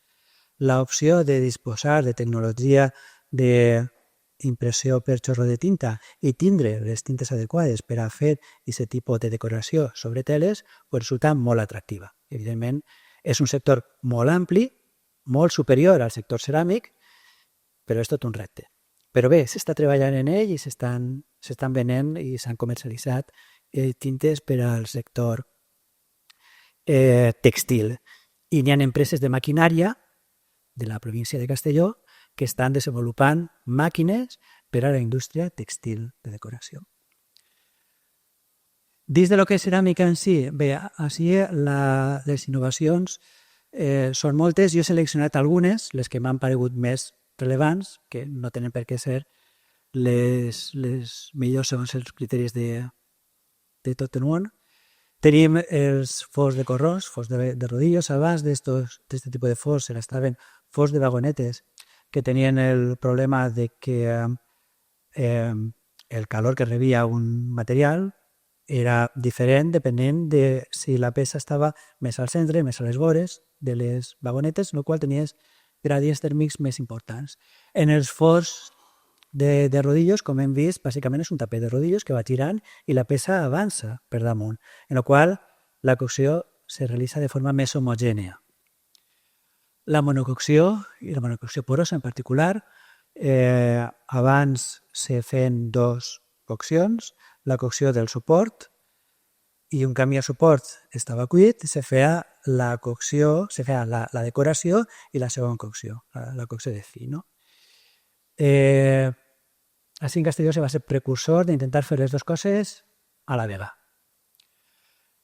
Speaker 3: L'opció de disposar de tecnologia d'impressió per xorro de tinta i tindre les tintes adequades per a fer aquest tipus de decoració sobre teles resulta molt atractiva. Evidentment, és un sector molt ampli, molt superior al sector ceràmic, però és tot un repte. Però bé, s'està treballant en ell i s'estan venent i s'han comercialitzat tintes per al sector textil. I n'hi ha empreses de maquinària de la província de Castelló que estan desenvolupant màquines per a la indústria textil de decoració. Dins de lo que és ceràmica en si, bé, així les innovacions són moltes. Jo he seleccionat algunes, les que m'han paregut més rellevants, que no tenen per què ser les millors segons els criteris de tot el món. Tenim els forns de corrons, forns de rodillos. Abans d'aquest tipus de forns estaven forns de vagonetes que tenien el problema de que el calor que rebia un material era diferent depenent de si la peça estava més al centre, més a les vores de les vagonetes, en el qual tenies gradients tèrmics més importants. En els forns de rodillos, com hem vist, bàsicament és un tapet de rodillos que va girant i la peça avança per damunt, en el qual la cocció se realitza de forma més homogènia. La monococció, i la monococció porosa en particular, abans se feien 2 coccions, la cocció del suport, i un canvi al suport estava cuit, se feia la cocció, se feia la decoració i la segona cocció, la cocció de fi. No? Així en Castelló se va ser precursor d'intentar fer les 2 coses a la vegada.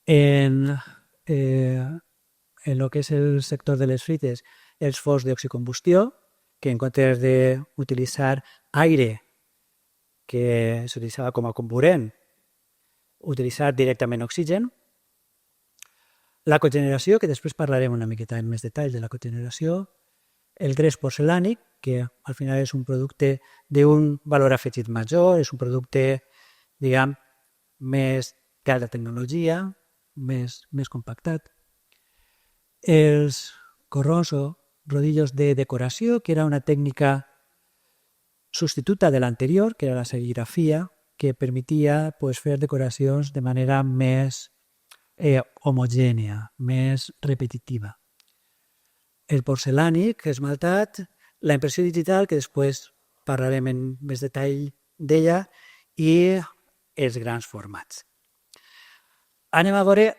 Speaker 3: En el que és el sector de les frites, els forns d'oxicombustió, que en comptes d'utilitzar aire que s'utilitzava com a comburent, utilitzar directament oxigen. La cogeneració, que després parlarem una miqueta en més detall de la cogeneració. El gres porcelànic, que al final és un producte d'un valor afegit major, és un producte, diguem, més d'alta tecnologia, més compactat. Els corrons o rodillos de decoració, que era una tècnica substituta de l'anterior, que era la serigrafia, que permetia fer decoracions de manera més homogènia, més repetitiva. El porcelànic, esmaltat, la impressió digital, que després parlarem en més detall d'ella, i els grans formats. Anem a veure,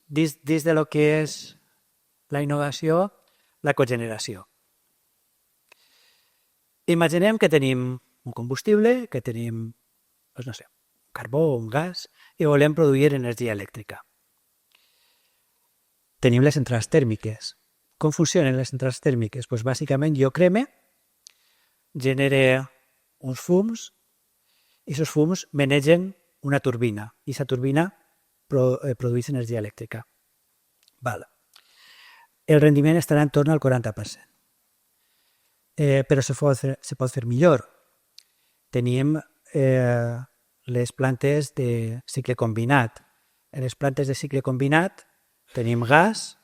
Speaker 3: dins de lo que és la innovació, la cogeneració. Imaginem que tenim un combustible, que tenim, no sé, carbó o un gas, i volem produir energia elèctrica. Tenim les centrals tèrmiques. Com funcionen les centrals tèrmiques? Doncs bàsicament jo creme, genere uns fums, i aquests fums manegen una turbina, i aquesta turbina produeix energia elèctrica. El rendiment estarà en torn al 40%. Però se pot fer millor. Tenim les plantes de cicle combinat. En les plantes de cicle combinat tenim gas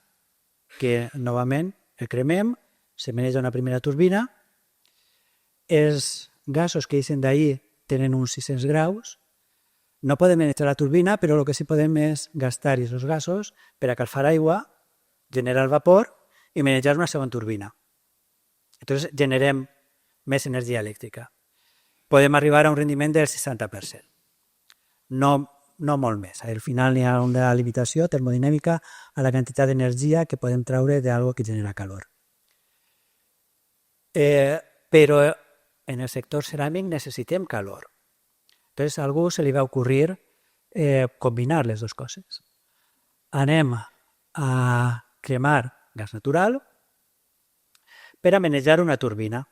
Speaker 3: que, novament, El cremem, se maneja una primera turbina, els gasos que eixen d'ahir tenen uns 600 graus, no podem manejar la turbina, però el que sí podem és gastar aquests gasos per a calfar aigua, generar vapor i manejar una segona turbina. Entonces generem més energia elèctrica. Podem arribar a un rendiment del 60%. No molt més. Al final hi ha una limitació termodinàmica a la quantitat d'energia que podem treure d'algo que genera calor. Però en el sector ceràmic necessitem calor. Entonces a algú se li va ocurrir combinar les dues coses. Anem a cremar gas natural per a manejar una turbina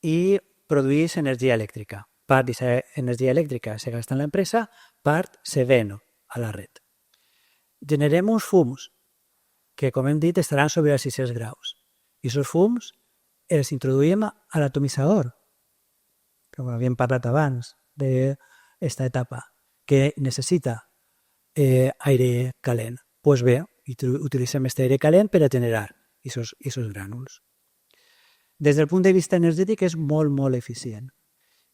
Speaker 3: i produir energia elèctrica. Part d'aquesta energia elèctrica se gasta en l'empresa, part se ven a la red. Generem uns fums que, com hem dit, estaran sobre els 600 graus. I aquests fums els introduïm a l'atomitzador, com havíem parlat abans d'aquesta etapa, que necessita aire calent. Doncs bé, utilitzem aquest aire calent per a generar aquests grànuls. Des del punt de vista energètic és molt, molt eficient.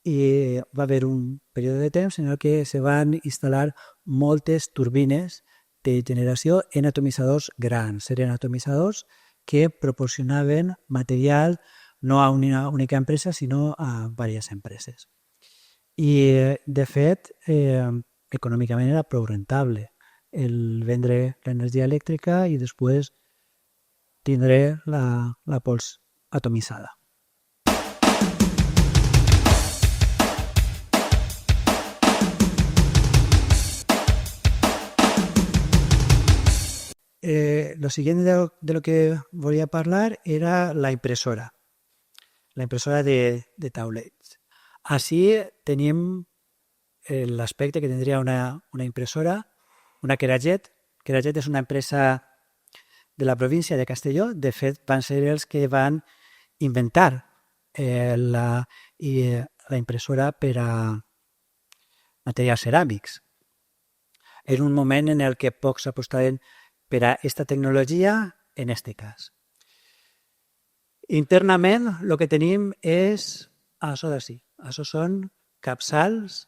Speaker 3: I va haver un període de temps en el que se van instal·lar moltes turbines de generació en atomitzadors grans. Eren atomitzadors que proporcionaven material no a una única empresa, sinó a diverses empreses. I, de fet, econòmicament era prou rentable el vendre l'energia elèctrica i després tindre la pols atomitzada. Lo siguiente de lo que volia parlar era la impressora de taulets. Així tenim l'aspecte que tindria una impressora, una Kerajet. Kerajet és una empresa de la província de Castelló. De fet, van ser els que van inventar la impressora per a materials ceràmics. En un moment en el que pocs apostaven per a aquesta tecnologia en aquest cas. Internament, el que tenim és això d'ací. Això són capçals.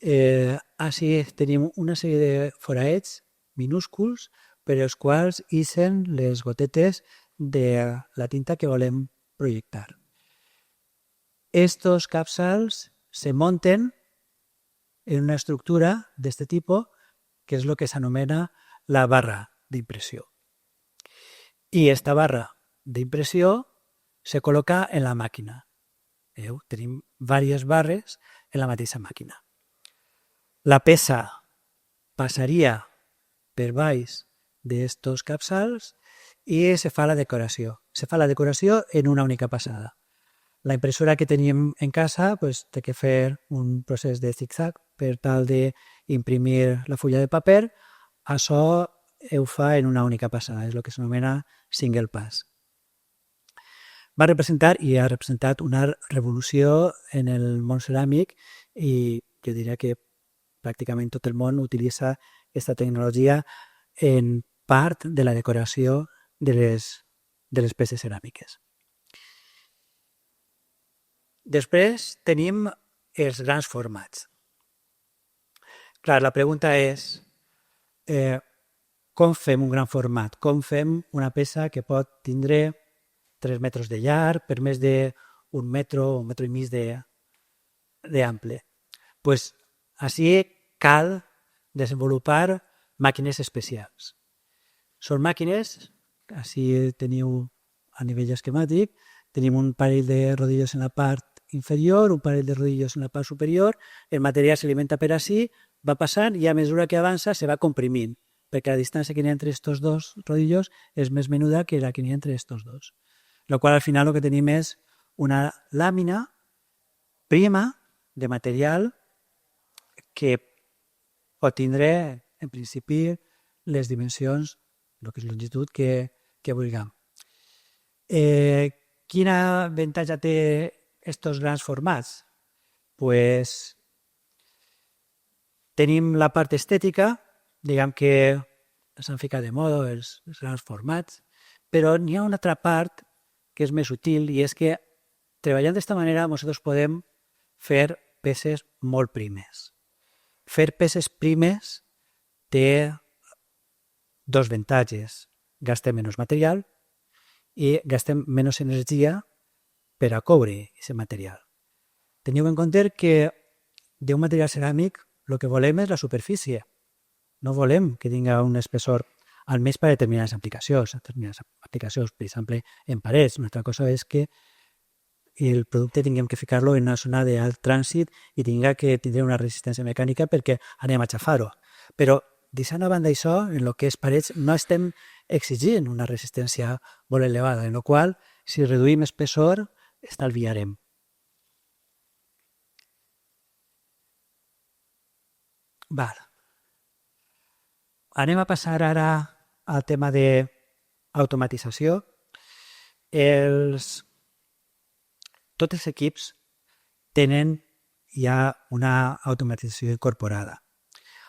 Speaker 3: Així tenim una sèrie de foraets minúsculs per als quals ixen les gotetes de la tinta que volem projectar. Estos capçals se munten en una estructura d'aquest tipus, que és el que s'anomena la barra d'impressió. I aquesta barra d'impressió se col·loca en la màquina. Tenim diverses barres en la mateixa màquina. La peça passaria per baix d'estos capçals i se fa la decoració. Se fa la decoració en una única passada. La impressora que tenim en casa té que fer un procés de zig-zag per tal d'imprimir la fulla de paper. Això ho fa en una única passada, és el que s'anomena single pass. Va representar i ha representat una revolució en el món ceràmic i jo diria que pràcticament tot el món utilitza aquesta tecnologia en part de la decoració de les peces ceràmiques. Després tenim els grans formats. Clar, la pregunta és com fem un gran format? Com fem una peça que pot tindre 3 metres de llarg per més d'un metre o 1 metre i mig d'ample? Doncs així cal desenvolupar màquines especials. Són màquines, així teniu a nivell esquemàtic, tenim un parell de rodillos en la part inferior, un parell de rodillos en la part superior, el material s'alimenta per així, va passant i a mesura que avança se va comprimint, perquè la distància que hi ha entre aquests dos rodillos és més menuda que la que hi ha entre aquests dos. El qual al final el que tenim és una làmina prima de material que pot tindre, en principi, les dimensions, el que és longitud que vulguem. Quin avantatge té aquests grans formats? Pues tenim la part estètica, diguem que s'han ficat de moda els grans formats, Però n'hi ha una altra part que és més útil i és que treballant d'esta manera nosaltres podem fer peces molt primes. Fer peces primes té dos avantatges. Gastem menys material i gastem menys energia per a coure aquest material. Teniu en compte que d'un material ceràmic el que volem és la superfície. No volem que tingui un espessor, almenys per a determinades aplicacions. Per exemple, en parets. Una altra cosa és que el producte tinguem que ficar-lo en una zona d'alt trànsit i tinga que tindre una resistència mecànica perquè anem a xafar-ho. Però, deixant a banda això, en el que és parets, no estem exigint una resistència molt elevada, en la qual, si reduïm espessor, estalviarem. Val. Anem a passar ara al tema d'automatització. Tots els equips tenen ja una automatització incorporada.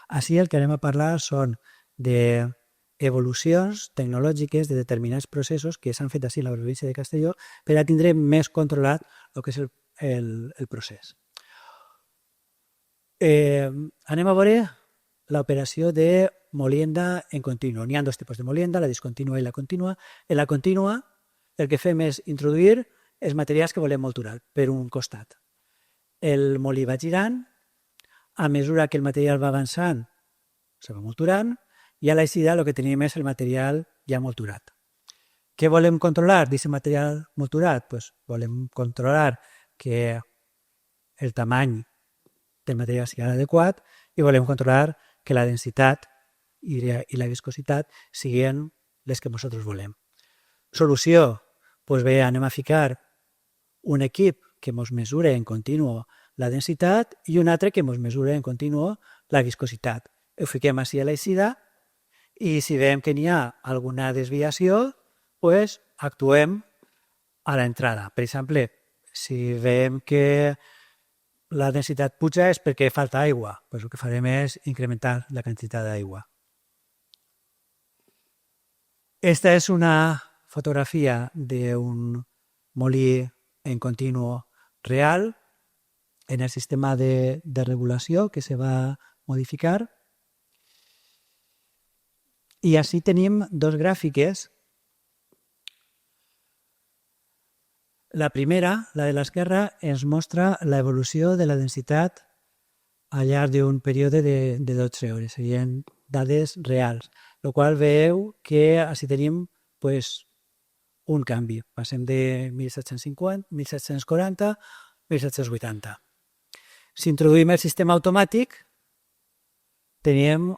Speaker 3: Així el que anem a parlar són d'evolucions tecnològiques de determinats processos que s'han fet així a la província de Castelló per a tindre més controlat el que és el procés. Anem a veure l'operació de molienda en continu. N'hi ha dos tipus de molienda, la discontínua i la contínua. En la contínua el que fem és introduir els materials que volem molturar per un costat. El molí va girant, a mesura que el material va avançant se va molturant i a l'eixida el que tenim és el material ja molturat. Què volem controlar d'aquest material molturat? Pues volem controlar que el tamany del material sigui adequat i volem controlar que la densitat i la viscositat siguin les que nosaltres volem. Solució? Pues bé, anem a ficar un equip que ens mesura en continu la densitat i un altre que ens mesura en continu la viscositat. Ho fiquem així a l'eixida i si veiem que n'hi ha alguna desviació, pues actuem a l'entrada. Per exemple, si veiem que la densitat puja és perquè falta aigua, pues el que farem és incrementar la quantitat d'aigua. Esta és una fotografia d'un molí en continu real en el sistema de regulació que se va modificar. I així tenim dos gràfiques. La primera, la de l'esquerra, ens mostra l'evolució de la densitat al llarg d'un període de 12 hores. Serien dades reals, el qual veieu que així tenim un canvi. Passem de 1750, 1740 a 1780. Si introduïm el sistema automàtic, tenim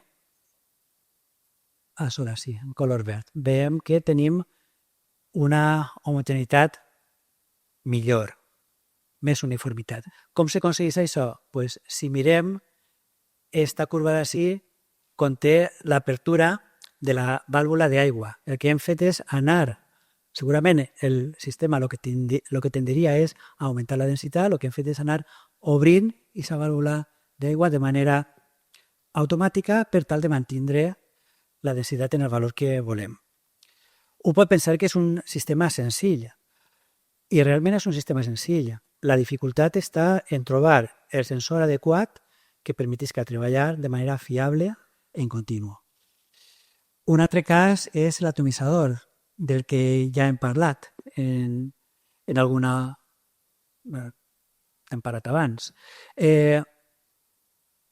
Speaker 3: sí, en color verd. Veiem que tenim una homogeneïtat millor, més uniformitat. Com s'aconsegueix això? Pues, si mirem, esta curva d'ací conté l'apertura de la vàlvula d'aigua. El que hem fet és anar, segurament el sistema el que tendria és augmentar la densitat, el que hem fet és anar obrint aquesta vàlvula d'aigua de manera automàtica per tal de mantenir la densitat en el valor que volem. Un pot pensar que és un sistema senzill, i realment és un sistema senzill. La dificultat està en trobar el sensor adequat que permetisca treballar de manera fiable en continu. Un altre cas és l'atomitzador, del que ja hem parlat en alguna... hem parlat abans.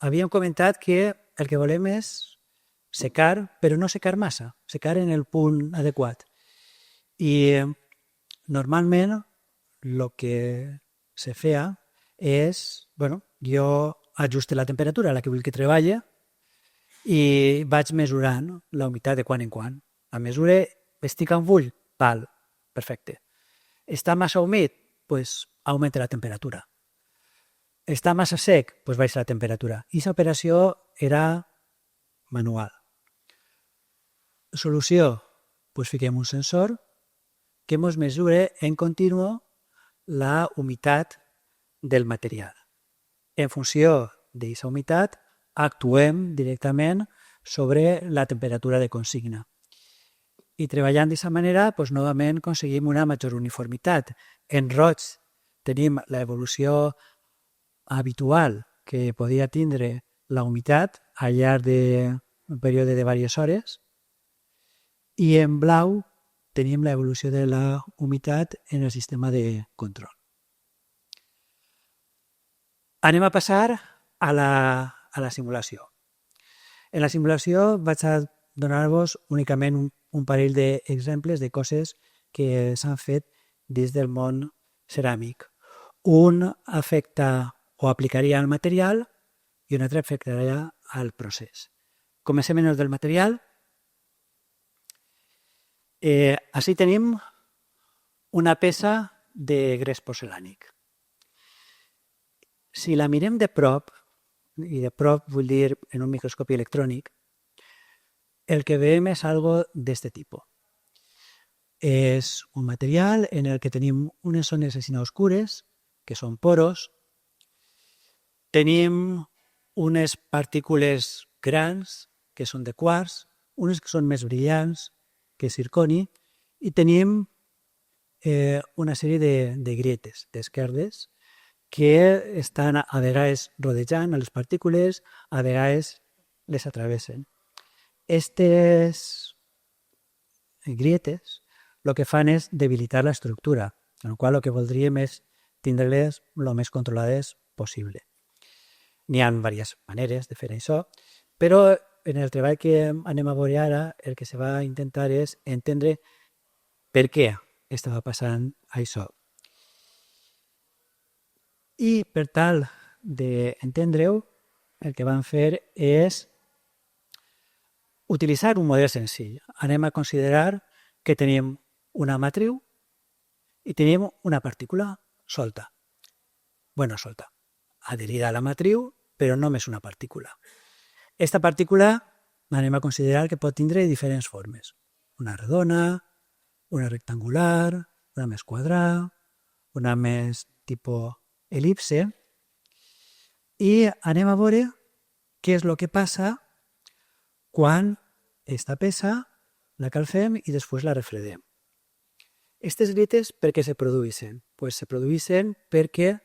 Speaker 3: Havíem comentat que el que volem és secar, però no secar massa, secar en el punt adequat. I normalment el que se feia és, jo ajuste la temperatura a la que vull que treballi i vaig mesurant la humitat de quan en quan. A mesura estic amb ull, val, perfecte. Està massa humit, doncs augmenta la temperatura. Està massa sec, doncs baixa la temperatura. I aquesta operació era manual. Solució, doncs fiquem un sensor que ens mesura en continu la humitat del material. En funció d'aquesta humitat, actuem directament sobre la temperatura de consigna. I treballant d'aquesta manera, doncs, novament aconseguim una major uniformitat. En roig tenim l'evolució habitual que podia tindre la humitat al llarg d'un període de diverses hores i en blau tenim l'evolució de la humitat en el sistema de control. Anem a passar a la simulació. En la simulació vaig a donar-vos únicament un parell d'exemples de coses que s'han fet des del món ceràmic. Un afecta o aplicaria al material i un altre afectaria al procés. Comencem en el del material. Així tenim una peça de gres porcelànic. Si la mirem de prop, i de prop vull dir en un microscopi electrònic, el que veiem és algo d'aquest tipus. És un material en el que tenim unes zones així oscures, que són poros, tenim unes partícules grans, que són de quars, unes que són més brillants, que és zirconi, i tenim una sèrie de grietes, d'esquerdes, que estan a vegades rodejant a les partícules, a vegades les atravessen. Aquestes grietes el que fan és debilitar l'estructura, en la qual el que voldríem és tindre-les el més controlades possible. N'hi ha diverses maneres de fer això, però en el treball que anem a veure ara el que se va intentar és entendre per què estava passant això. I per tal d'entendre-ho, el que vam fer és utilitzar un model senzill. Anem a considerar que tenim una matriu i tenim una partícula solta. Solta, adherida a la matriu, però només una partícula. Aquesta partícula anem a considerar que pot tindre diferents formes. Una redona, una rectangular, una més quadrada, una més tipus elipse, i anem a veure què és el que passa quan aquesta peça la calfem i després la refredem. Aquestes grietes per què se produeixen? Se produeixen perquè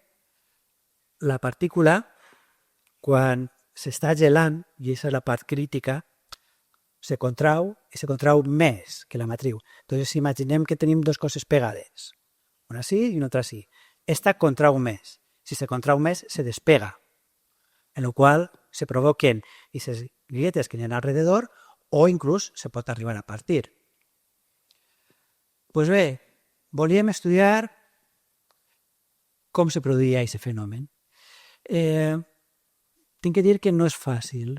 Speaker 3: la partícula, quan s'està gelant, i aquesta és la part crítica, se contrau i se contrau més que la matriu. Entonces, imaginem que tenim dues coses pegades, una així i una altra així. Esta contrau més. Si se contrau més, se despega, en el qual se provoquen aquestes grietes que hi ha alrededor o inclús se pot arribar a partir. Doncs bé, volíem estudiar com se produïa aquest fenomen. Tinc que dir que no és fàcil.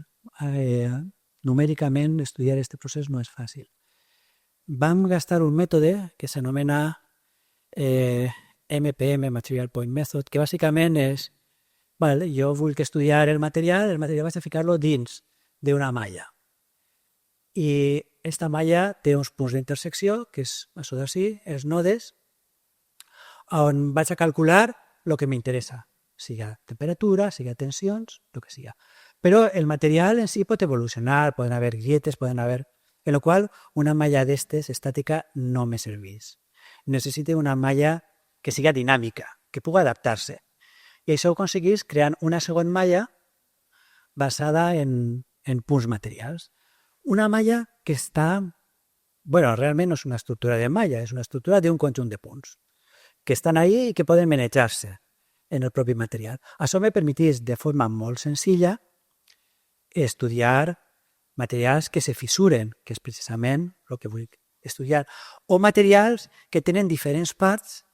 Speaker 3: Numèricament, estudiar aquest procés no és fàcil. Vam gastar un mètode que s'anomena MPM, Material Point Method, que bàsicament és, jo vull estudiar el material vaig a ficar-lo dins d'una malla. I aquesta malla té uns punts d'intersecció, que és això d'ací, els nodes, on vaig a calcular el que m'interessa, siga temperatura, siga tensions, el que siga. Però el material en si pot evolucionar, poden haver grietes, en la qual una malla d'estes estàtica no me serveix. Necessito una malla que siga dinàmica, que pugui adaptar-se. I això ho aconseguís creant una segona malla basada en punts materials. Una malla que està... realment no és una estructura de malla, és una estructura d'un conjunt de punts que estan ahí i que poden manejar-se en el propi material. Això me permetís de forma molt senzilla estudiar materials que se fissuren, que és precisament el que vull estudiar, o materials que tenen diferents parts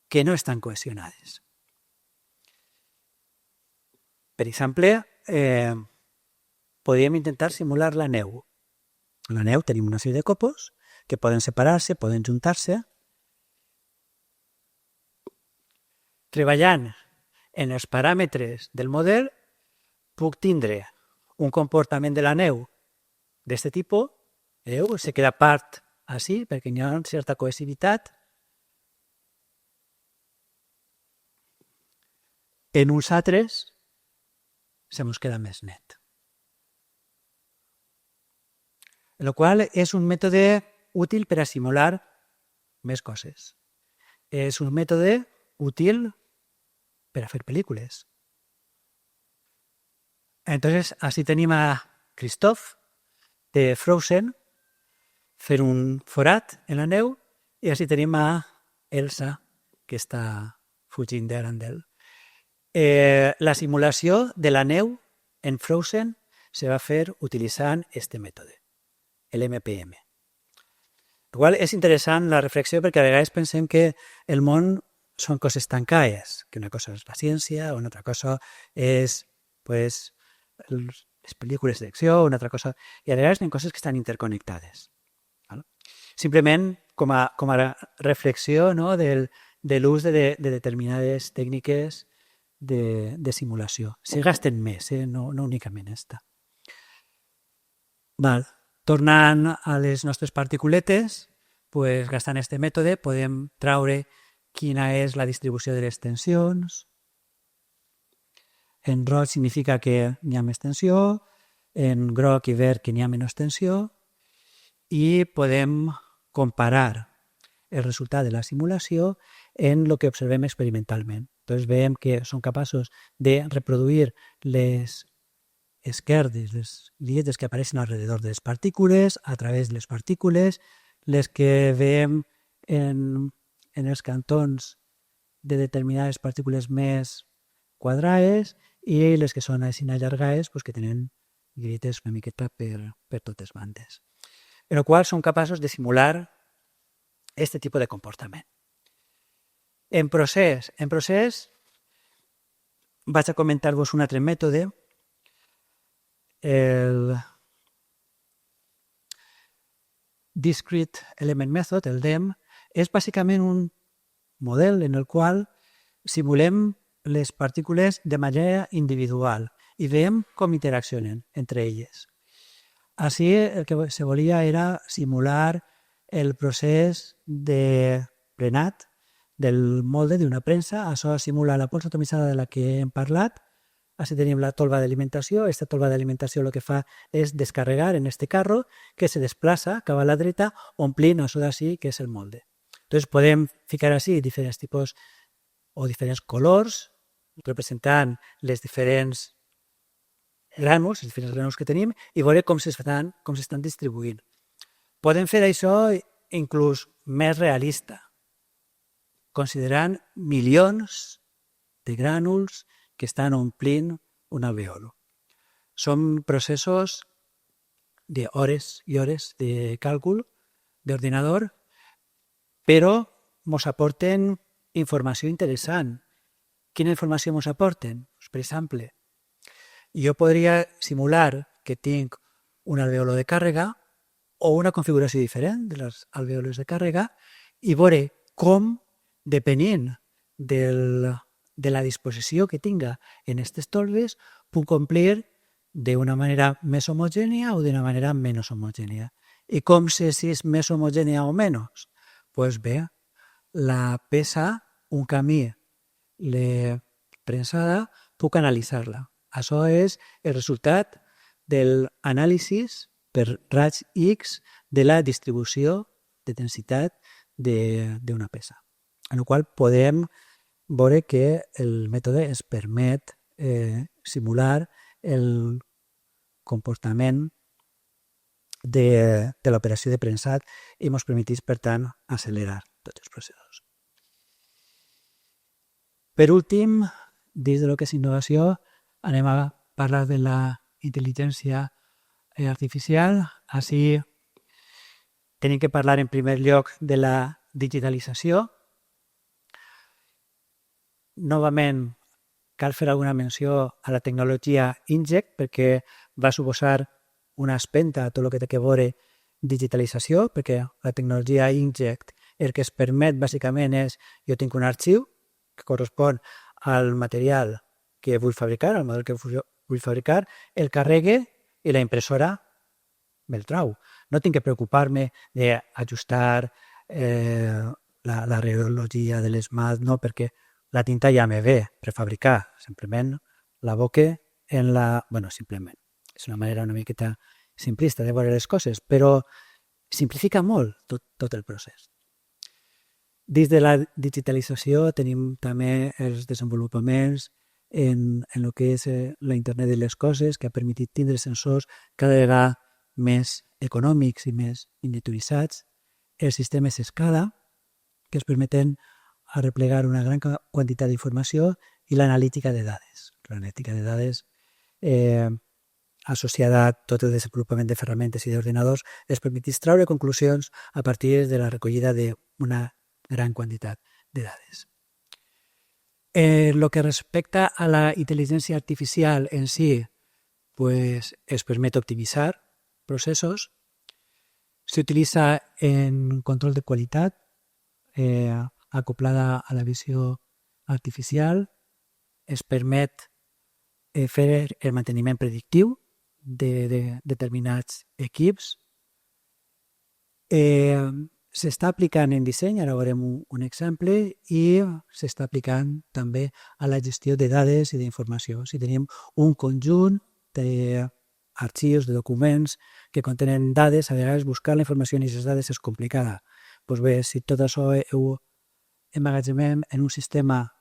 Speaker 3: que no estan cohesionades. Per exemple, podríem intentar simular la neu. En la neu tenim una sèrie de copos que poden separar-se, poden juntar-se. Treballant en els paràmetres del model, puc tindre un comportament de la neu d'aquest tipus. Se queda part així, perquè hi ha una certa cohesivitat. En uns altres se mos queda més net. El qual és un mètode útil per a simular més coses. És un mètode útil per a fer pel·lícules. Entonces, así tenim a Christoph de Frozen fer un forat en la neu i així tenim a Elsa que està fugint d'Arendelle. La simulació de la neu en Frozen se va fer utilitzant este mètode, l'MPM. Igual és interessant la reflexió perquè a vegades pensem que el món són coses tancades, que una cosa és la ciència, una altra cosa és pues, les pel·lícules d'acció, una altra cosa... I a vegades hi ha coses que estan interconnectades. ¿Vale? Simplement com a reflexió, no, de l'ús de determinades tècniques de simulació. Se gasten més, no únicament esta. Val. Tornant a les nostres particuletes, pues, gastant aquest mètode podem traure quina és la distribució de les tensions. En roig significa que n'hi ha més tensió, en groc i verd que n'hi ha menys tensió, i podem comparar el resultat de la simulació en el que observem experimentalment. Entonces veiem que són capaços de reproduir les esquerdes, les grilletes que apareixen alrededor de les partícules, a través de les partícules, les que veiem en els cantons de determinades partícules més quadrades i les que són així allargades pues, que tenen grilletes una miqueta per totes bandes. En el qual són capaços de simular aquest tipus de comportament. En procés vaig a comentar-vos un altre mètode, el Discrete Element Method, el DEM, és bàsicament un model en el qual simulem les partícules de manera individual i veiem com interaccionen entre elles. Així el que se volia era simular el procés de prenat del molde d'una premsa. Això simula la pols atomitzada de la que hem parlat. Així tenim la tolva d'alimentació. Aquesta tolva d'alimentació el que fa és descarregar en este carro que se desplaça cap a la dreta omplint això d'ací que és el molde. Entonces podem ficar així diferents tipus o diferents colors representant les diferents grànuls, els diferents grànuls que tenim i veure com s'estan distribuint. Podem fer això inclús més realista, considerant milions de grànuls que estan omplint un alveolo. Són processos d'hores i hores de càlcul d'ordinador, però ens aporten informació interessant. Quina informació ens aporten? Per exemple, jo podria simular que tinc un alveolo de càrrega o una configuració diferent de les alveoles de càrrega i veure com, depenent de la disposició que tinga en aquestes tolves, puc omplir d'una manera més homogènia o d'una manera menys homogènia. I com sé si és més homogènia o menys? Doncs bé, la peça, un camí, prensada, puc analitzar-la. Això és el resultat de l'anàlisi per raig X de la distribució de densitat d'una peça. En la qual podem veure que el mètode ens permet simular el comportament de l'operació de prensat i ens permeteix, per tant, accelerar tots els processos. Per últim, dins de lo que és innovació, anem a parlar de la intel·ligència artificial. Així tenim que parlar en primer lloc de la digitalització. Novament, cal fer alguna menció a la tecnologia Inkjet perquè va suposar una espenta a tot el que té a veure digitalització, perquè la tecnologia Inkjet el que es permet bàsicament és jo tinc un arxiu que correspon al material que vull fabricar, al model que vull fabricar, el carregue i la impressora me'l trau. No tinc que preocupar-me d'ajustar la radiologia de l'esmalt, no, perquè la tinta ja me ve prefabricar. Simplement la boque en la... Bueno, simplement. És una manera una miqueta simplista de veure les coses, però simplifica molt tot el procés. Dins de la digitalització tenim també els desenvolupaments en el que és la internet de les coses, que ha permitit tindre sensors cada vegada més econòmics i més miniaturitzats, els sistemes escala, que es permeten arreplegar una gran quantitat d'informació, i l'analítica de dades. L'analítica de dades associada a tot el desenvolupament de ferramentes i d'ordinadors es permetís treure conclusions a partir de la recollida d'una gran quantitat de dades. En lo que respecta a la intel·ligència artificial en si, pues, es permet optimitzar processos, s'utilitza en control de qualitat acoplada a la visió artificial, es permet fer el manteniment predictiu de determinats equips. S'està aplicant en disseny, ara veurem un exemple, i s'està aplicant també a la gestió de dades i d'informació. Si tenim un conjunt d'arxius, de documents que contenen dades, a vegades buscar la informació en aquestes dades és complicada. Doncs bé, si tot això ho emmagatzemem en un sistema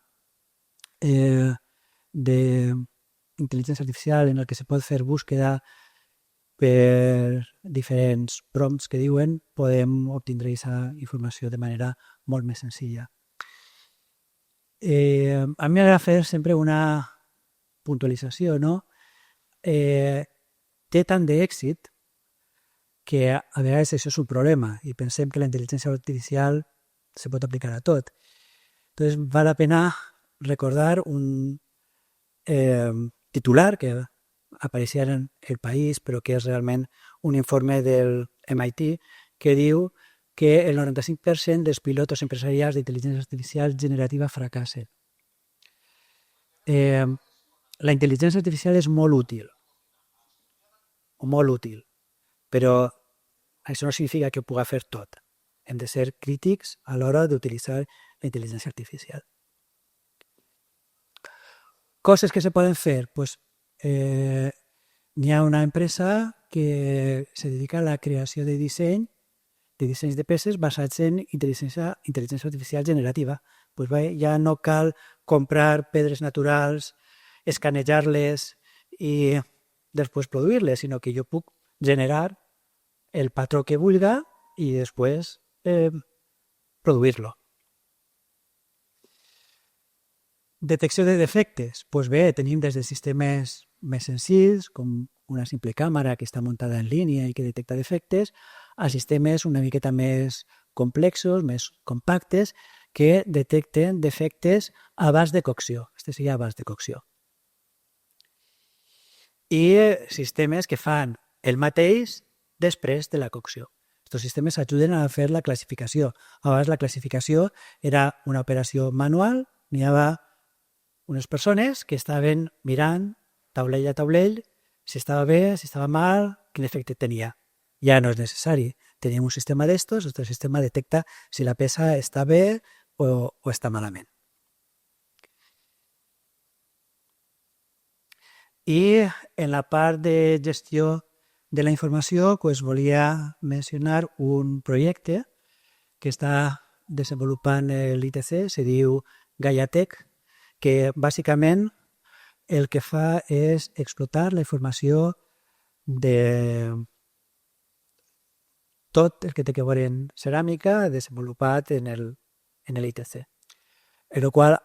Speaker 3: d'intel·ligència artificial en el que se pot fer búsqueda per diferents prompts que diuen, podem obtindre aquesta informació de manera molt més senzilla. A mi m'agrada fer sempre una puntualització, no? Té tant d'èxit que a vegades això és un problema i pensem que la intel·ligència artificial se pot aplicar a tot. Entonces, val la pena recordar un titular que apareixia en El País, però que és realment un informe del MIT que diu que el 95% dels pilotos empresarials d'intel·ligència artificial generativa fracassen. La intel·ligència artificial és molt útil, però això no significa que ho pugui fer tot. Hem de ser crítics a l'hora d'utilitzar la intel·ligència artificial. Coses que se poden fer, pues, n'hi ha una empresa que se dedica a la creació de dissenys de peces basats en intel·ligència artificial generativa. Pues bé, ja no cal comprar pedres naturals, escanejar-les i després produir-les, sinó que jo puc generar el patró que vulga i després produir-lo. Detecció de defectes. Pues bé, tenim des de sistemes més senzills, com una simple càmera que està muntada en línia i que detecta defectes, a sistemes una miqueta més complexos, més compactes, que detecten defectes a abans de cocció. Este seria abans de cocció. I sistemes que fan el mateix després de la cocció. Aquests sistemes ajuden a fer la classificació. Abans la classificació era una operació manual, n'hi havia unes persones que estaven mirant taulell a taulell si estava bé, si estava mal, quin efecte tenia. Ja no és necessari. Tenim un sistema d'estos, el sistema detecta si la peça està bé o està malament. I en la part de gestió de la informació, pues, volia mencionar un projecte que està desenvolupant l'ITC, se diu Gaiatech, que bàsicament el que fa és explotar la informació de tot el que té que veure en ceràmica desenvolupat en l'ITC, el qual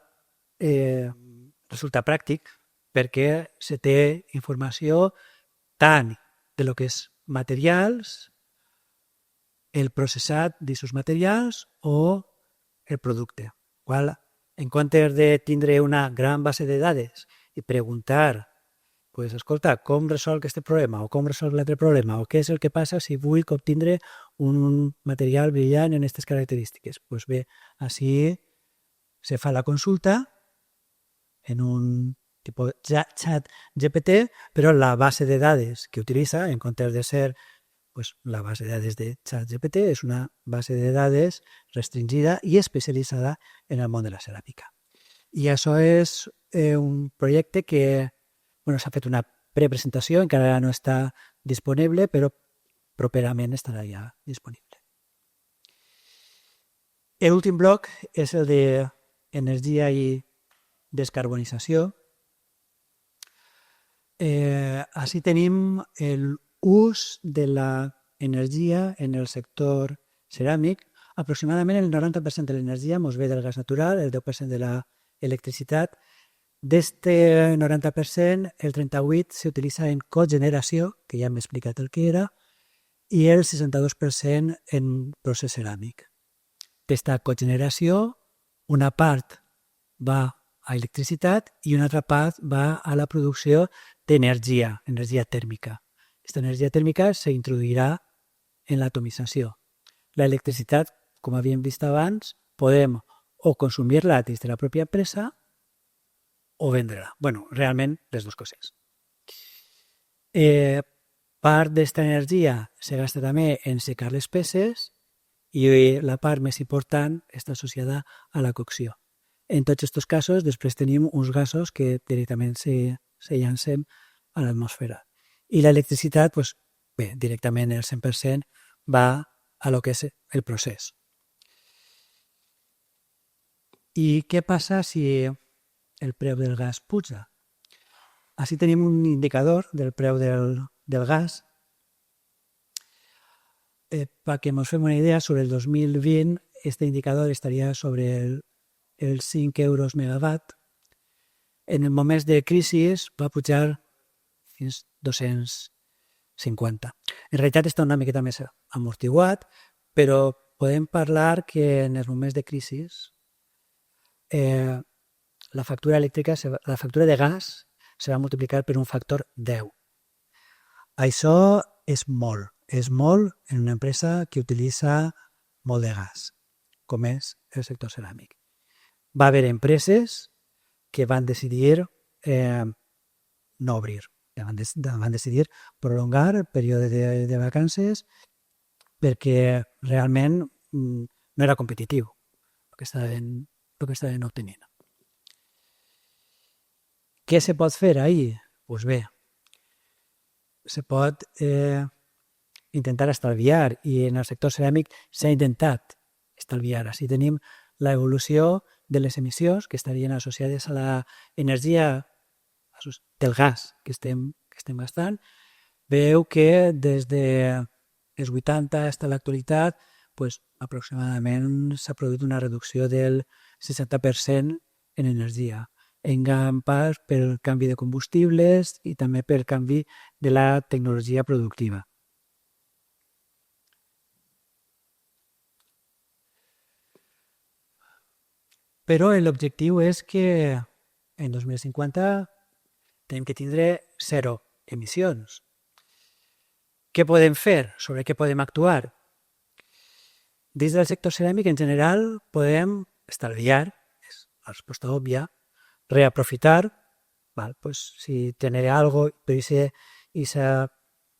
Speaker 3: resulta pràctic perquè se té informació tant de lo que és materials, el processat d'aquests materials o el producte. Qual, en comptes de tindre una gran base de dades i preguntar, pues, escolta, com resolc aquest problema o com resolc l'altre problema o què és el que passa si vull obtindre un material brillant en aquestes característiques. Pues bé, així se fa la consulta en un tipus chat GPT, però la base de dades que utilitza, en comptes de ser, pues, la base de dades de chat GPT, és una base de dades restringida i especialitzada en el món de la ceràmica. I això és un projecte que s'ha fet una prepresentació, encara no està disponible, però properament estarà ja disponible. L'últim bloc és el d'energia i descarbonització. Així tenim l'ús de l'energia en el sector ceràmic. Aproximadament el 90% de l'energia ens ve del gas natural, el 10% de l'electricitat. D'este 90%, el 38% s'utilitza en cogeneració, que ja hem explicat el que era, i el 62% en procés ceràmic. D'esta cogeneració, una part va a electricitat i una altra part va a la producció d'energia, energia tèrmica. Aquesta energia tèrmica s'introduirà en l'atomització. L'electricitat, com havíem vist abans, podem o consumir-la des de la pròpia empresa o vendre-la. Bueno, realment, les dues coses. Part d'esta energia se gasta també en secar les peces i la part més important està associada a la cocció. En tots aquests casos, després tenim uns gasos que directament se llancen a l'atmosfera. I l'electricitat, doncs, bé, directament el 100% va a lo que és el procés. I què passa si el preu del gas puja? Així tenim un indicador del preu del gas. Perquè ens fem una idea, sobre el 2020 aquest indicador estaria sobre els 5 euros megawatt. En el moment de crisi va pujar fins 250. En realitat està una miqueta més amortiguat, però podem parlar que en els moments de crisi la factura elèctrica, la factura de gas se va multiplicar per un factor 10. Això és molt en una empresa que utilitza molt de gas, com és el sector ceràmic. Va haver empreses que van decidir no obrir, van decidir prolongar el període de vacances perquè realment no era competitiu el que estaven obtenint. Què se pot fer ahir? Doncs bé, se pot intentar estalviar i en el sector ceràmic s'ha intentat estalviar. Així tenim l'evolució de les emissions que estarien associades a l'energia del gas que estem gastant. Veu que des de els 80 fins a l'actualitat aproximadament s'ha produït una reducció del 60% en energia, en gran part pel canvi de combustibles i també pel canvi de la tecnologia productiva. Però l'objectiu és que en 2050 tenim que tindre 0 emissions. Què podem fer? Sobre què podem actuar? Dins del sector ceràmic, en general, podem estalviar, és la resposta òbvia, reaprofitar, si genera alguna cosa, per aquesta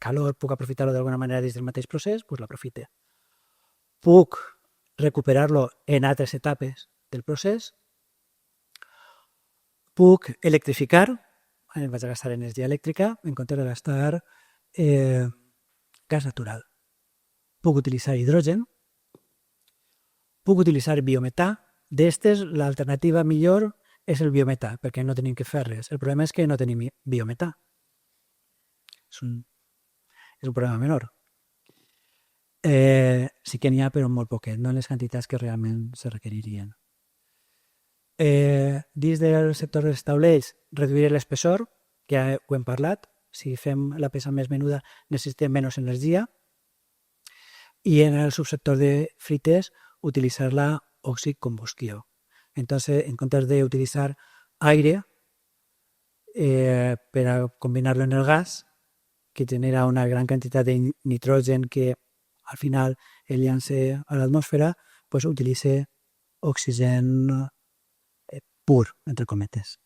Speaker 3: calor puc aprofitar-lo d'alguna manera dins del mateix procés, l'aprofite. Puc recuperar-lo en altres etapes del procés. Puc electrificar, vaig a gastar energia elèctrica en comptes de gastar gas natural. Puc utilitzar hidrogen. Puc utilitzar biometà. D'estes, l'alternativa millor és el biometà, perquè no tenim que fer res. El problema és que no tenim biometà. És un problema menor. Sí que n'hi ha, però molt poquet, no en les quantitats que realment se requeririen. Dins del sector dels taulells, reduir l'espessor, que ja ho hem parlat. Si fem la peça més menuda necessitem menys energia. I en el subsector de frites, utilitzar la oxicombustió. Entonces, en comptes de utilizar aire para combinarlo en el gas, que genera una gran cantidad de nitrogen que al final el llance a l'atmosfera, pues utilice oxigen pur, entre cometes.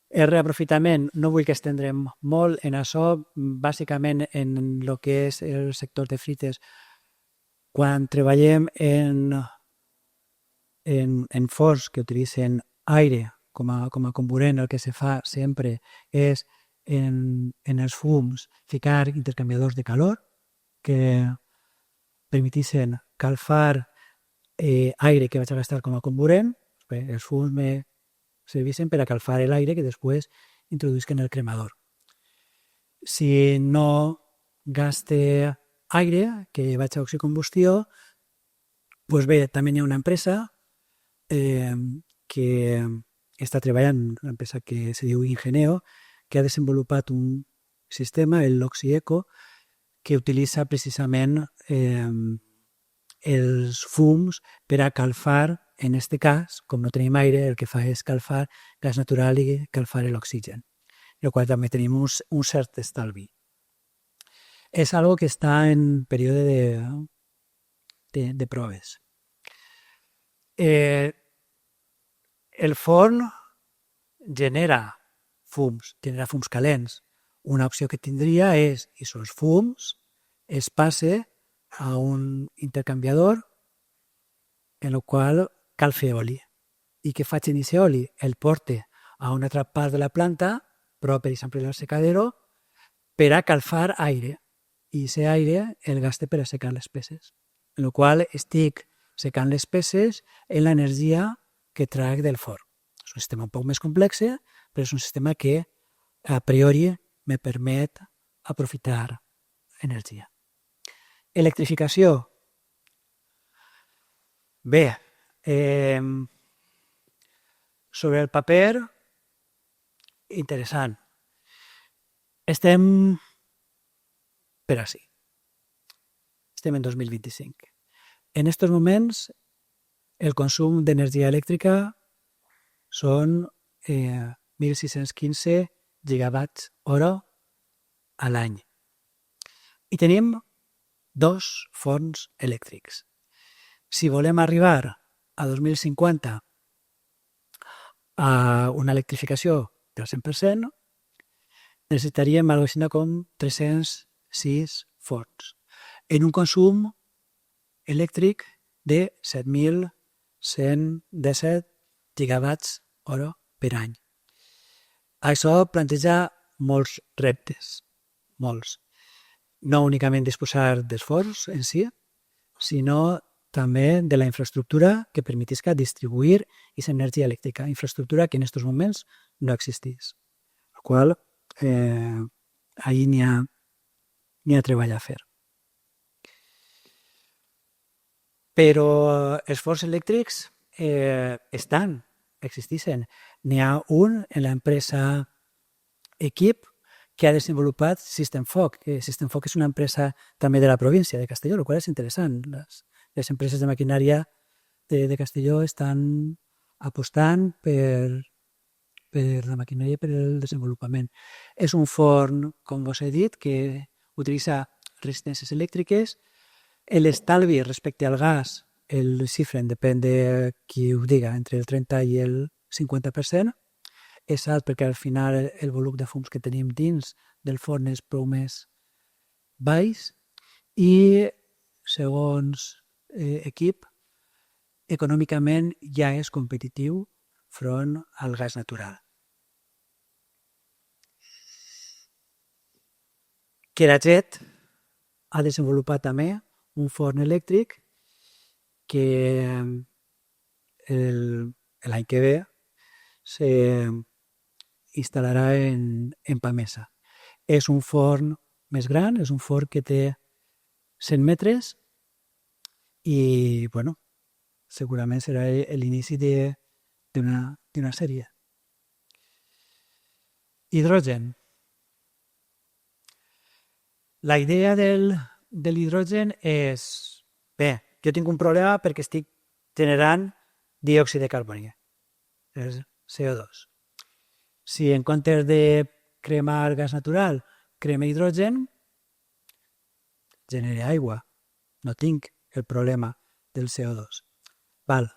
Speaker 3: El reaprofitament, no vull que estendrem molt en això, bàsicament en el que és el sector de frites. Quan treballem en forns que utilitzen aire com a comburent, el que se fa sempre és en els fums ficar intercanviadors de calor que permetissin calfar aire que vaig a gastar com a comburent. Bé, els fums me servissin per a calfar l'aire que després introduïsquen el cremador. Si no gaste aire que vaig a oxicombustió, doncs bé, també hi ha una empresa que està treballant, una empresa que se diu Ingeneo, que ha desenvolupat un sistema, el LoxiEco, que utilitza precisament els fums per a calfar, en aquest cas, com no tenim aire, el que fa és calfar gas natural i calfar l'oxigen, el qual també tenim un cert estalvi. És algo que està en període de proves. El forn genera fums calents. Una opció que tindria és que els fums es passe a un intercanviador en el qual cal fer oli. I què faig en aquest oli? El porte a una altra part de la planta, però per exemple el secadero, per a calfar aire. I aquest aire el gaste per a secar les peces. En el qual estic secant les peces en l'energia que trac del forn. És un sistema un poc més complex, però és un sistema que a priori me permet aprofitar energia. Electrificació. Bé, sobre el paper, interessant. Estem per ací. Estem en 2025. En aquests moments, el consum d'energia elèctrica són 1.615 gigawatts hora a l'any. I tenim 2 forns elèctrics. Si volem arribar a 2050 a una electrificació del 100%, necessitaríem alguna cosa com 306 forns en un consum elèctric de 7.117 gigawatts hora per any. Això planteja molts reptes, molts. No únicament disposar dels forns en si, sinó també de la infraestructura que permetisca distribuir aquesta energia elèctrica, infraestructura que en aquests moments no existeix. El qual ahí n'hi ha treball a fer. Però els forns elèctrics existeixen. N'hi ha un en l'empresa Equip que ha desenvolupat SystemFoc. SystemFoc és una empresa també de la província de Castelló, el qual és interessant. Les empreses de maquinària de Castelló estan apostant per la maquinària i per el desenvolupament. És un forn, com vos he dit, que utilitza resistències elèctriques. L'estalvi respecte al gas, el xifren, depèn de qui ho diga, entre el 30 i el 50%. És alt perquè al final el volum de fums que tenim dins del forn és prou més baix i, segons Equip, econòmicament ja és competitiu front al gas natural. Kerajet ha desenvolupat també un forn elèctric que l'any que ve s'instal·larà en Palmesa. És un forn més gran, és un forn que té 100 metres i, bueno, segurament serà l'inici d'una sèrie. Hidrogen. La idea de l'hidrogen és, bé, jo tinc un problema perquè estic generant diòxid de carboni, és CO2. Si en comptes de cremar gas natural crema hidrogen, genere aigua. No tinc el problema del CO2. Val.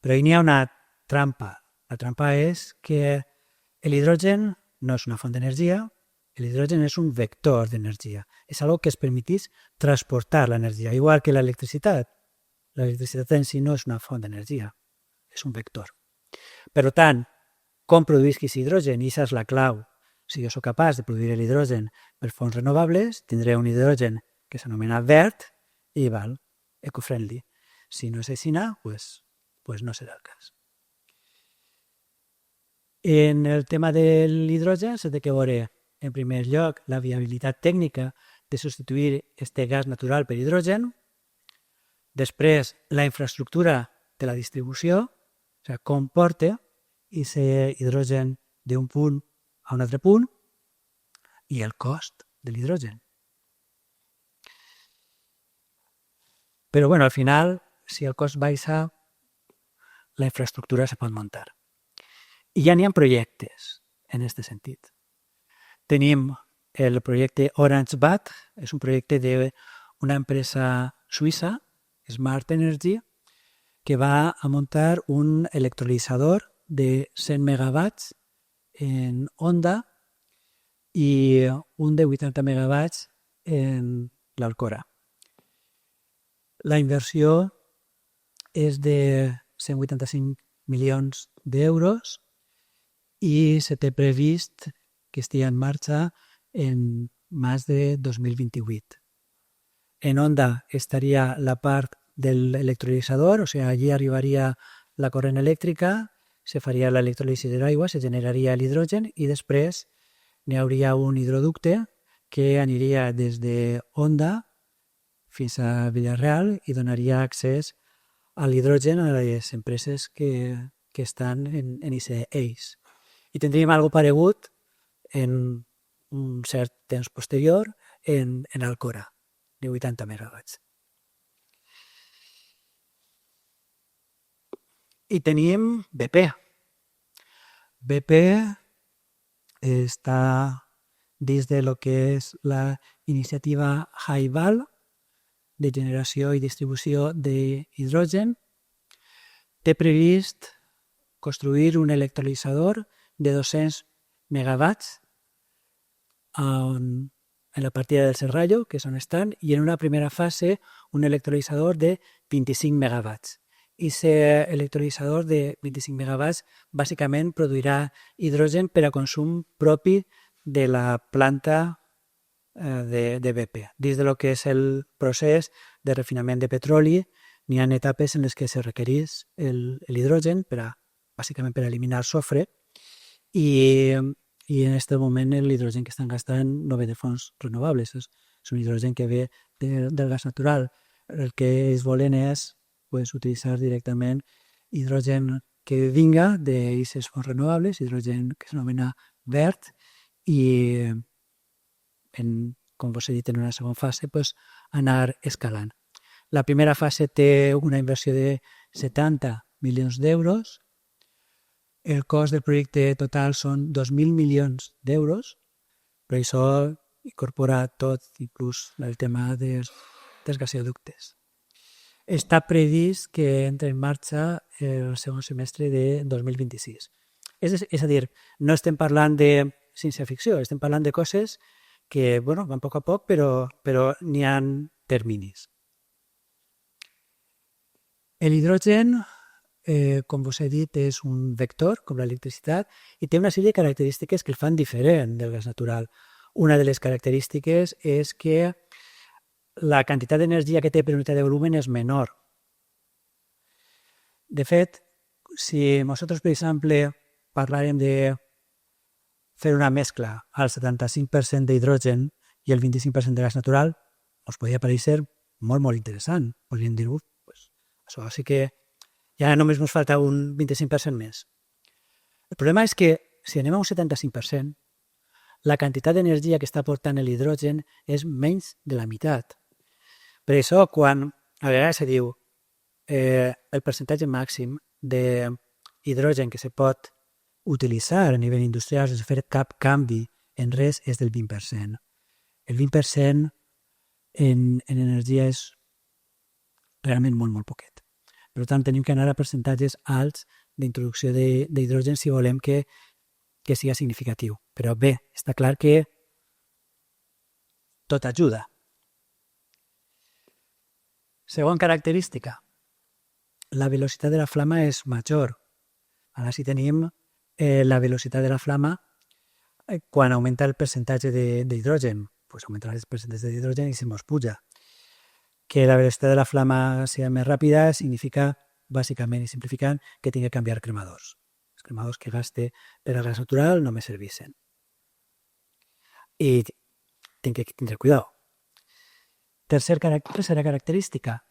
Speaker 3: Però hi ha una trampa. La trampa és que l'hidrogen no és una font d'energia, l'hidrogen és un vector d'energia. És algo que es permetís transportar l'energia, igual que l'electricitat. L'electricitat en si no és una font d'energia, és un vector. Per tant, com produïsc aquest hidrogen? I aquesta és la clau. si jo sóc capaç de produir l'hidrogen per fonts renovables, tindré un hidrogen que s'anomena verd i eco-friendly. Si no és així, pues no serà el cas. En el tema de l'hidrogen s'ha de veure, en primer lloc, la viabilitat tècnica de substituir este gas natural per hidrogen, després la infraestructura de la distribució, o sigui, com porta aquest hidrogen d'un punt a un altre punt, i el cost de l'hidrogen. Però bueno, al final, si el cost baixa, la infraestructura se pot muntar. I ja n'hi ha projectes en aquest sentit. Tenim el projecte Orange Bat, és un projecte d'una empresa suïssa, Smart Energy, que va a muntar un electrolitzador de 100 megawatts en onda i un de 80 megawatts en l'Alcora. La inversió és de 185 milions d'euros i se té previst que estigui en marxa en més de 2028. En onda estaria la part de l'electrolitzador, o sigui, allí arribaria la corrent elèctrica, se faria l'electròlisi de l'aigua, se generaria l'hidrogen i després n'hi hauria un hidroducte que aniria des de Onda fins a Villarreal i donaria accés a l'hidrogen a les empreses que estan en aquest eix. I tindríem algo paregut en un cert temps posterior en Alcora, de 80 megawatts. I tenim BP. BP està dins de lo que és la iniciativa HiVal de generació i distribució d'hidrogen. Té previst construir un electrolitzador de 200 megawatts en la partida del Serrallo, que és on estan, i en una primera fase un electrolitzador de 25 megawatts. I aquest electrolitzador de 25 megawatts bàsicament produirà hidrogen per a consum propi de la planta de BP. Dins de lo que és el procés de refinament de petroli, n'hi ha etapes en les que se requereix l'hidrogen bàsicament per eliminar sofre i en aquest moment l'hidrogen que estan gastant no ve de fonts renovables, és un hidrogen que ve del gas natural. El que ells volen és utilitzar directament hidrogen que vinga d'aquestes fonts renovables, hidrogen que s'anomena verd i, com vos he dit, en una segona fase, anar escalant. La primera fase té una inversió de 70 milions d'euros. El cost del projecte total són 2.000 milions d'euros, però això incorpora tot, inclús el tema dels gasoductes. Està previst que entre en marxa el segon semestre de 2026. És a dir, no estem parlant de ciència-ficció, estem parlant de coses que van a poc, però n'hi ha terminis. L'hidrogen, com vos he dit, és un vector, com l'electricitat, i té una sèrie de característiques que el fan diferent del gas natural. Una de les característiques és que la quantitat d'energia que té per unitat de volum és menor. De fet, si nosaltres, per exemple, parlàrem de fer una mescla al 75% d'hidrogen i el 25% de gas natural, ens podria parecer molt, molt interessant. Podríem dir, això sí que ja només ens falta un 25% més. El problema és que si anem a un 75%, la quantitat d'energia que està portant l'hidrogen és menys de la meitat. Per això, quan a vegades se diu el percentatge màxim d'hidrogen que se pot utilitzar a nivell industrial sense fer cap canvi en res és del 20%. El 20% en energia és realment molt, molt poquet. Per tant, tenim que anar a percentatges alts d'introducció d'hidrogen si volem que sigui significatiu. Però bé, està clar que tot ajuda. Segona característica, la velocitat de la flama és major. Ara si tenim la velocitat de la flama quan augmenta el percentatge d'hidrogen, pues augmenta el percentatge d'hidrogen i se mos puja. Que la velocitat de la flama sigui més ràpida significa, bàsicament i simplificant, que tingui que canviar cremadors. Els cremadors que gaste per a gas natural no me servissen. I tinc que tindre cuidado. Tercera característica,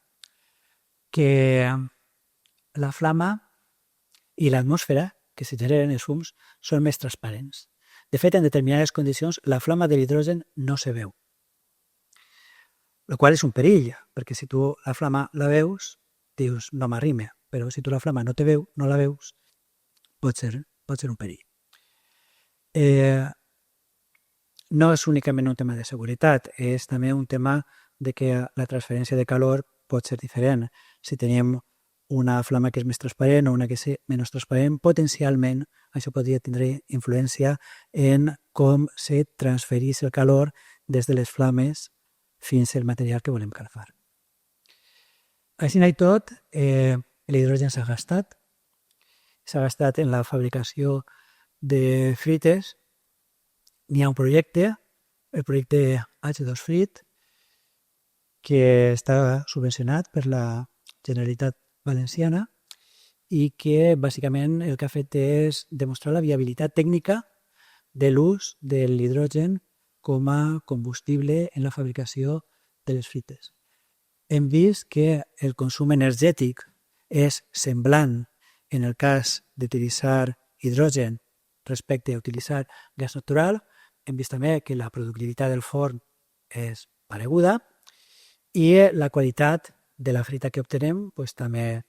Speaker 3: que la flama i l'atmosfera que se generen els fums són més transparents. De fet, en determinades condicions, la flama de l'hidrogen no se veu. El qual és un perill, perquè si tu la flama la veus, dius, no m'arrime, però si tu la flama no la veus, pot ser un perill. No és únicament un tema de seguretat, és també un tema de que la transferència de calor pot ser diferent. Si tenim una flama que és més transparent o una que és menys transparent, potencialment això podria tindre influència en com se transferís el calor des de les flames fins al material que volem calfar. Així i tot, l'hidrogen s'ha gastat en la fabricació de frites. N'hi ha un projecte, el projecte H2Frit, que està subvencionat per la Generalitat Valenciana i que bàsicament el que ha fet és demostrar la viabilitat tècnica de l'ús de l'hidrogen com a combustible en la fabricació de les frites. Hem vist que el consum energètic és semblant en el cas d'utilitzar hidrogen respecte a utilitzar gas natural. Hem vist també que la productivitat del forn és pareguda i la qualitat de la frita que obtenem pues, també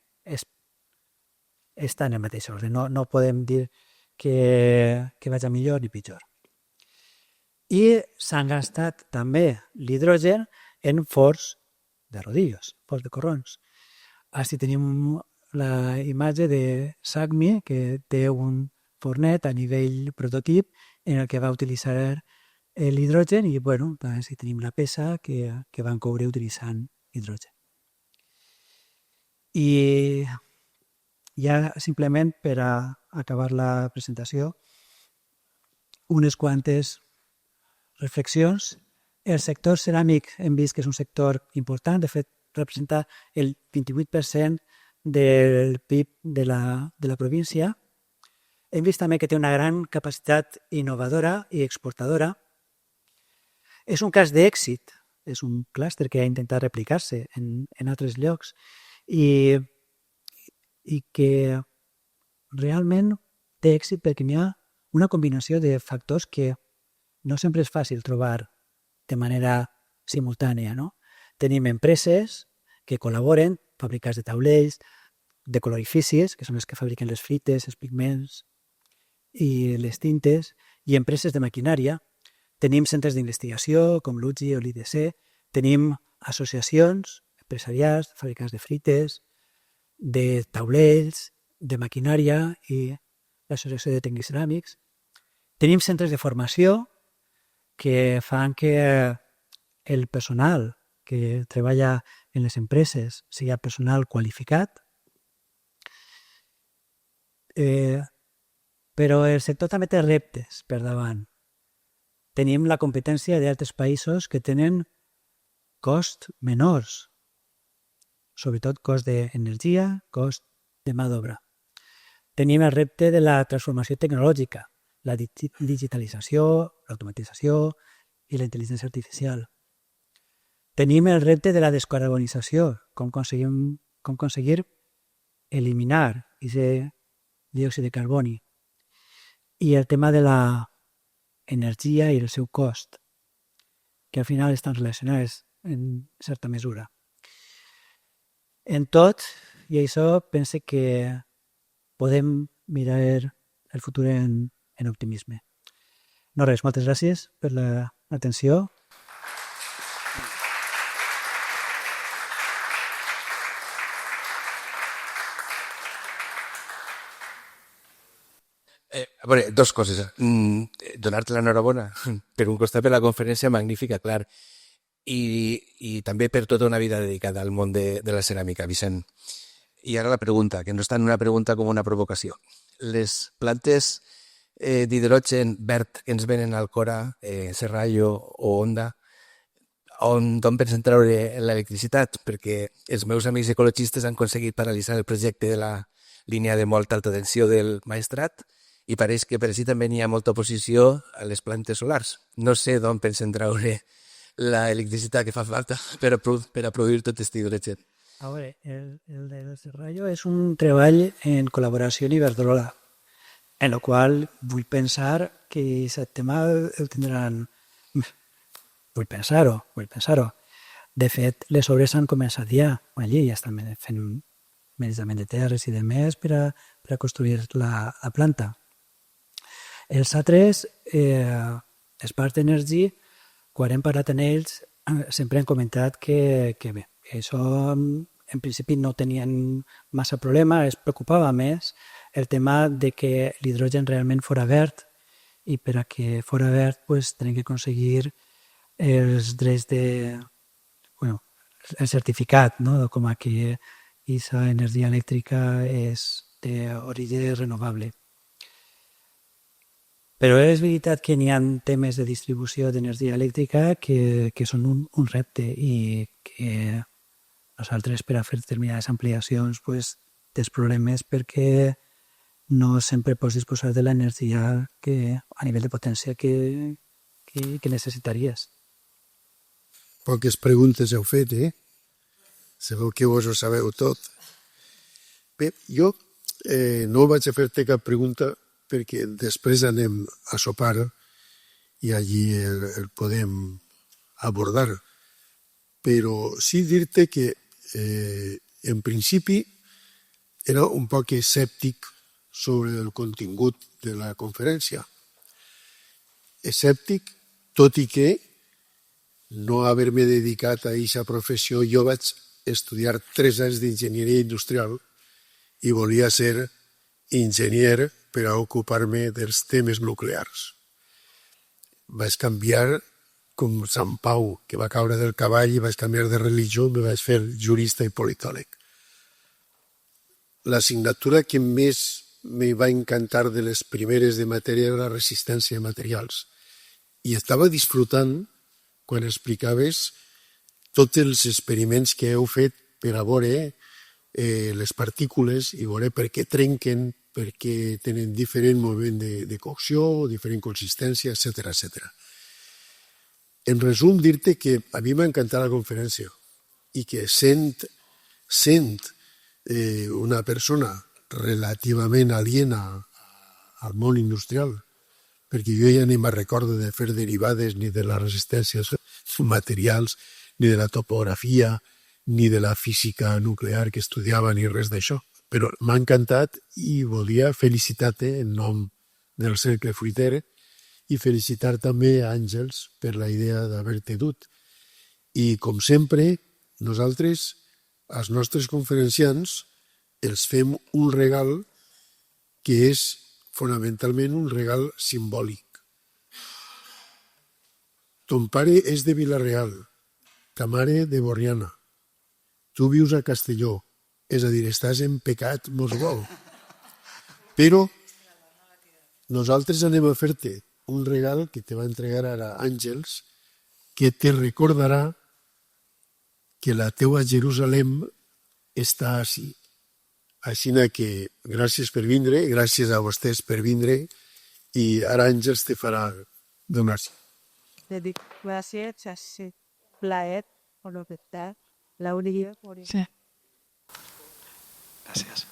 Speaker 3: està en el mateix ordre. No podem dir que vagi millor ni pitjor. I s'han gastat també l'hidrogen en forns de rodillos, forns de corrons. Així tenim la imatge de SACMI, que té un fornet a nivell prototip en el que va utilitzar l'hidrogen i bueno, també tenim la peça que van coure utilitzant hidrogen. I ja simplement per a acabar la presentació, unes quantes reflexions. El sector ceràmic hem vist que és un sector important, de fet representa el 28% del PIB de la província. Hem vist també que té una gran capacitat innovadora i exportadora. És un cas d'èxit, és un clúster que ha intentat replicar-se en altres llocs i que realment té èxit perquè hi ha una combinació de factors que no sempre és fàcil trobar de manera simultània. No? Tenim empreses que col·laboren, fabricants de taulells, de colorificis, que són els que fabriquen les frites, els pigments i les tintes, i empreses de maquinària. Tenim centres d'investigació com l'UGI o l'IDC, tenim associacions empresarials, fabricants de frites, de taulells, de maquinària i l'associació de tècnics ceràmics. Tenim centres de formació que fan que el personal que treballa en les empreses sigui personal qualificat, però el sector també té reptes per davant. Tenim la competència d'altres països que tenen costs menors, sobretot cost d'energia, cost de mà d'obra. Tenim el repte de la transformació tecnològica, la digitalització, l'automatització i la intel·ligència artificial. Tenim el repte de la descarbonització, com aconseguir eliminar aquest diòxid de carboni, i el tema de l'energia i el seu cost, que al final estan relacionats en certa mesura. En tot, i això pense que podem mirar el futur en optimisme. No res, moltes gràcies per l'atenció.
Speaker 4: Dos coses. Donar-te l'enhorabona per un costat per la conferència magnífica, clar, i també per tota una vida dedicada al món de la ceràmica, Vicent. I ara la pregunta, que no és tant una pregunta com una provocació. Les plantes d'hidrogen verd que ens venen al Cora, Serrallo o Onda, d'on pensen treure l'electricitat? Perquè els meus amics ecologistes han aconseguit paralitzar el projecte de la línia de molta alta tensió del Maestrat i pareix que per així també n'hi ha molta oposició a les plantes solars. No sé d'on pensen treure l'electricitat que fa falta per a produir tot aquest hidrogen.
Speaker 3: A veure, el del Serrallo és un treball en col·laboració amb Iberdrola, en el qual vull pensar que aquest tema el tindran... Vull pensar-ho. De fet, les obres han començat ja. Allí ja estan fent manejament de terres i de més per a construir la planta. Els altres, Spark Energy, quan hem parlat amb ells, sempre han comentat que bé, això en principi no tenien massa problema, es preocupava més el tema de que l'hidrogen realment fora verd i per a que fora verd pues, tenen que aconseguir els drets el certificat, no? Com a que aquesta energia elèctrica és d'origen renovable. Però és veritat que n'hi ha temes de distribució d'energia elèctrica que són un repte i que nosaltres per a fer determinades ampliacions pues, tens problemes perquè no sempre pots disposar de l'energia a nivell de potència que necessitaries.
Speaker 1: Poques preguntes heu fet, Sabeu que vos ho sabeu tot. Bé, jo no vaig a fer-te cap pregunta perquè després anem a sopar i allí el podem abordar. Però sí dir-te que en principi era un poc escèptic sobre el contingut de la conferència. Escèptic, tot i que no haver-me dedicat a aquesta professió, jo vaig estudiar 3 anys d'enginyeria industrial i volia ser enginyer per a ocupar-me dels temes nuclears. Vaig canviar com Sant Pau, que va caure del cavall i vaig canviar de religió, me vaig fer jurista i politòleg. L'assignatura que més me va encantar de les primeres de matèria era la resistència de materials. I estava disfrutant quan explicaves tots els experiments que heu fet per a veure les partícules i veure per què trenquen, per què tenen diferent moment de cocció, diferent consistència, etc. En resum, dir-te que a mi m'ha encantat la conferència i que sent una persona relativament aliena al món industrial, perquè jo ja ni me'n recordo de fer derivades ni de les resistències materials, ni de la topografia, ni de la física nuclear que estudiava, ni res d'això. Però m'ha encantat i volia felicitar-te en nom del Cercle Fruiter i felicitar també a Àngels per la idea d'haver-te dut. I, com sempre, nosaltres, als nostres conferenciants, els fem un regal que és fonamentalment un regal simbòlic. Ton pare és de Vila-real, ta mare de Borriana. Tu vius a Castelló, és a dir, estàs en pecat mosgol. Però nosaltres anem a fer-te un regal que te va entregar ara Àngels, que te recordarà que la teua Jerusalem està ací. Així que gràcies per vindre, gràcies a vostès per vindre, i ara Àngels te farà donar-se.
Speaker 2: Le dic gràcies, ha sigut plaer, per lo que està, l'hauria...
Speaker 5: Sí. Gràcies.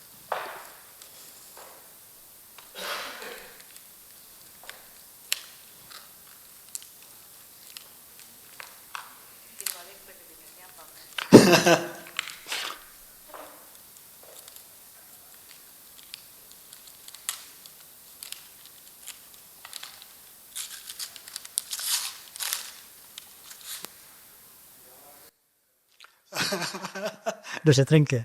Speaker 3: No se trenque.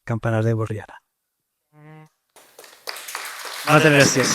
Speaker 3: Campanar de Borriana.
Speaker 5: Moltes gràcies.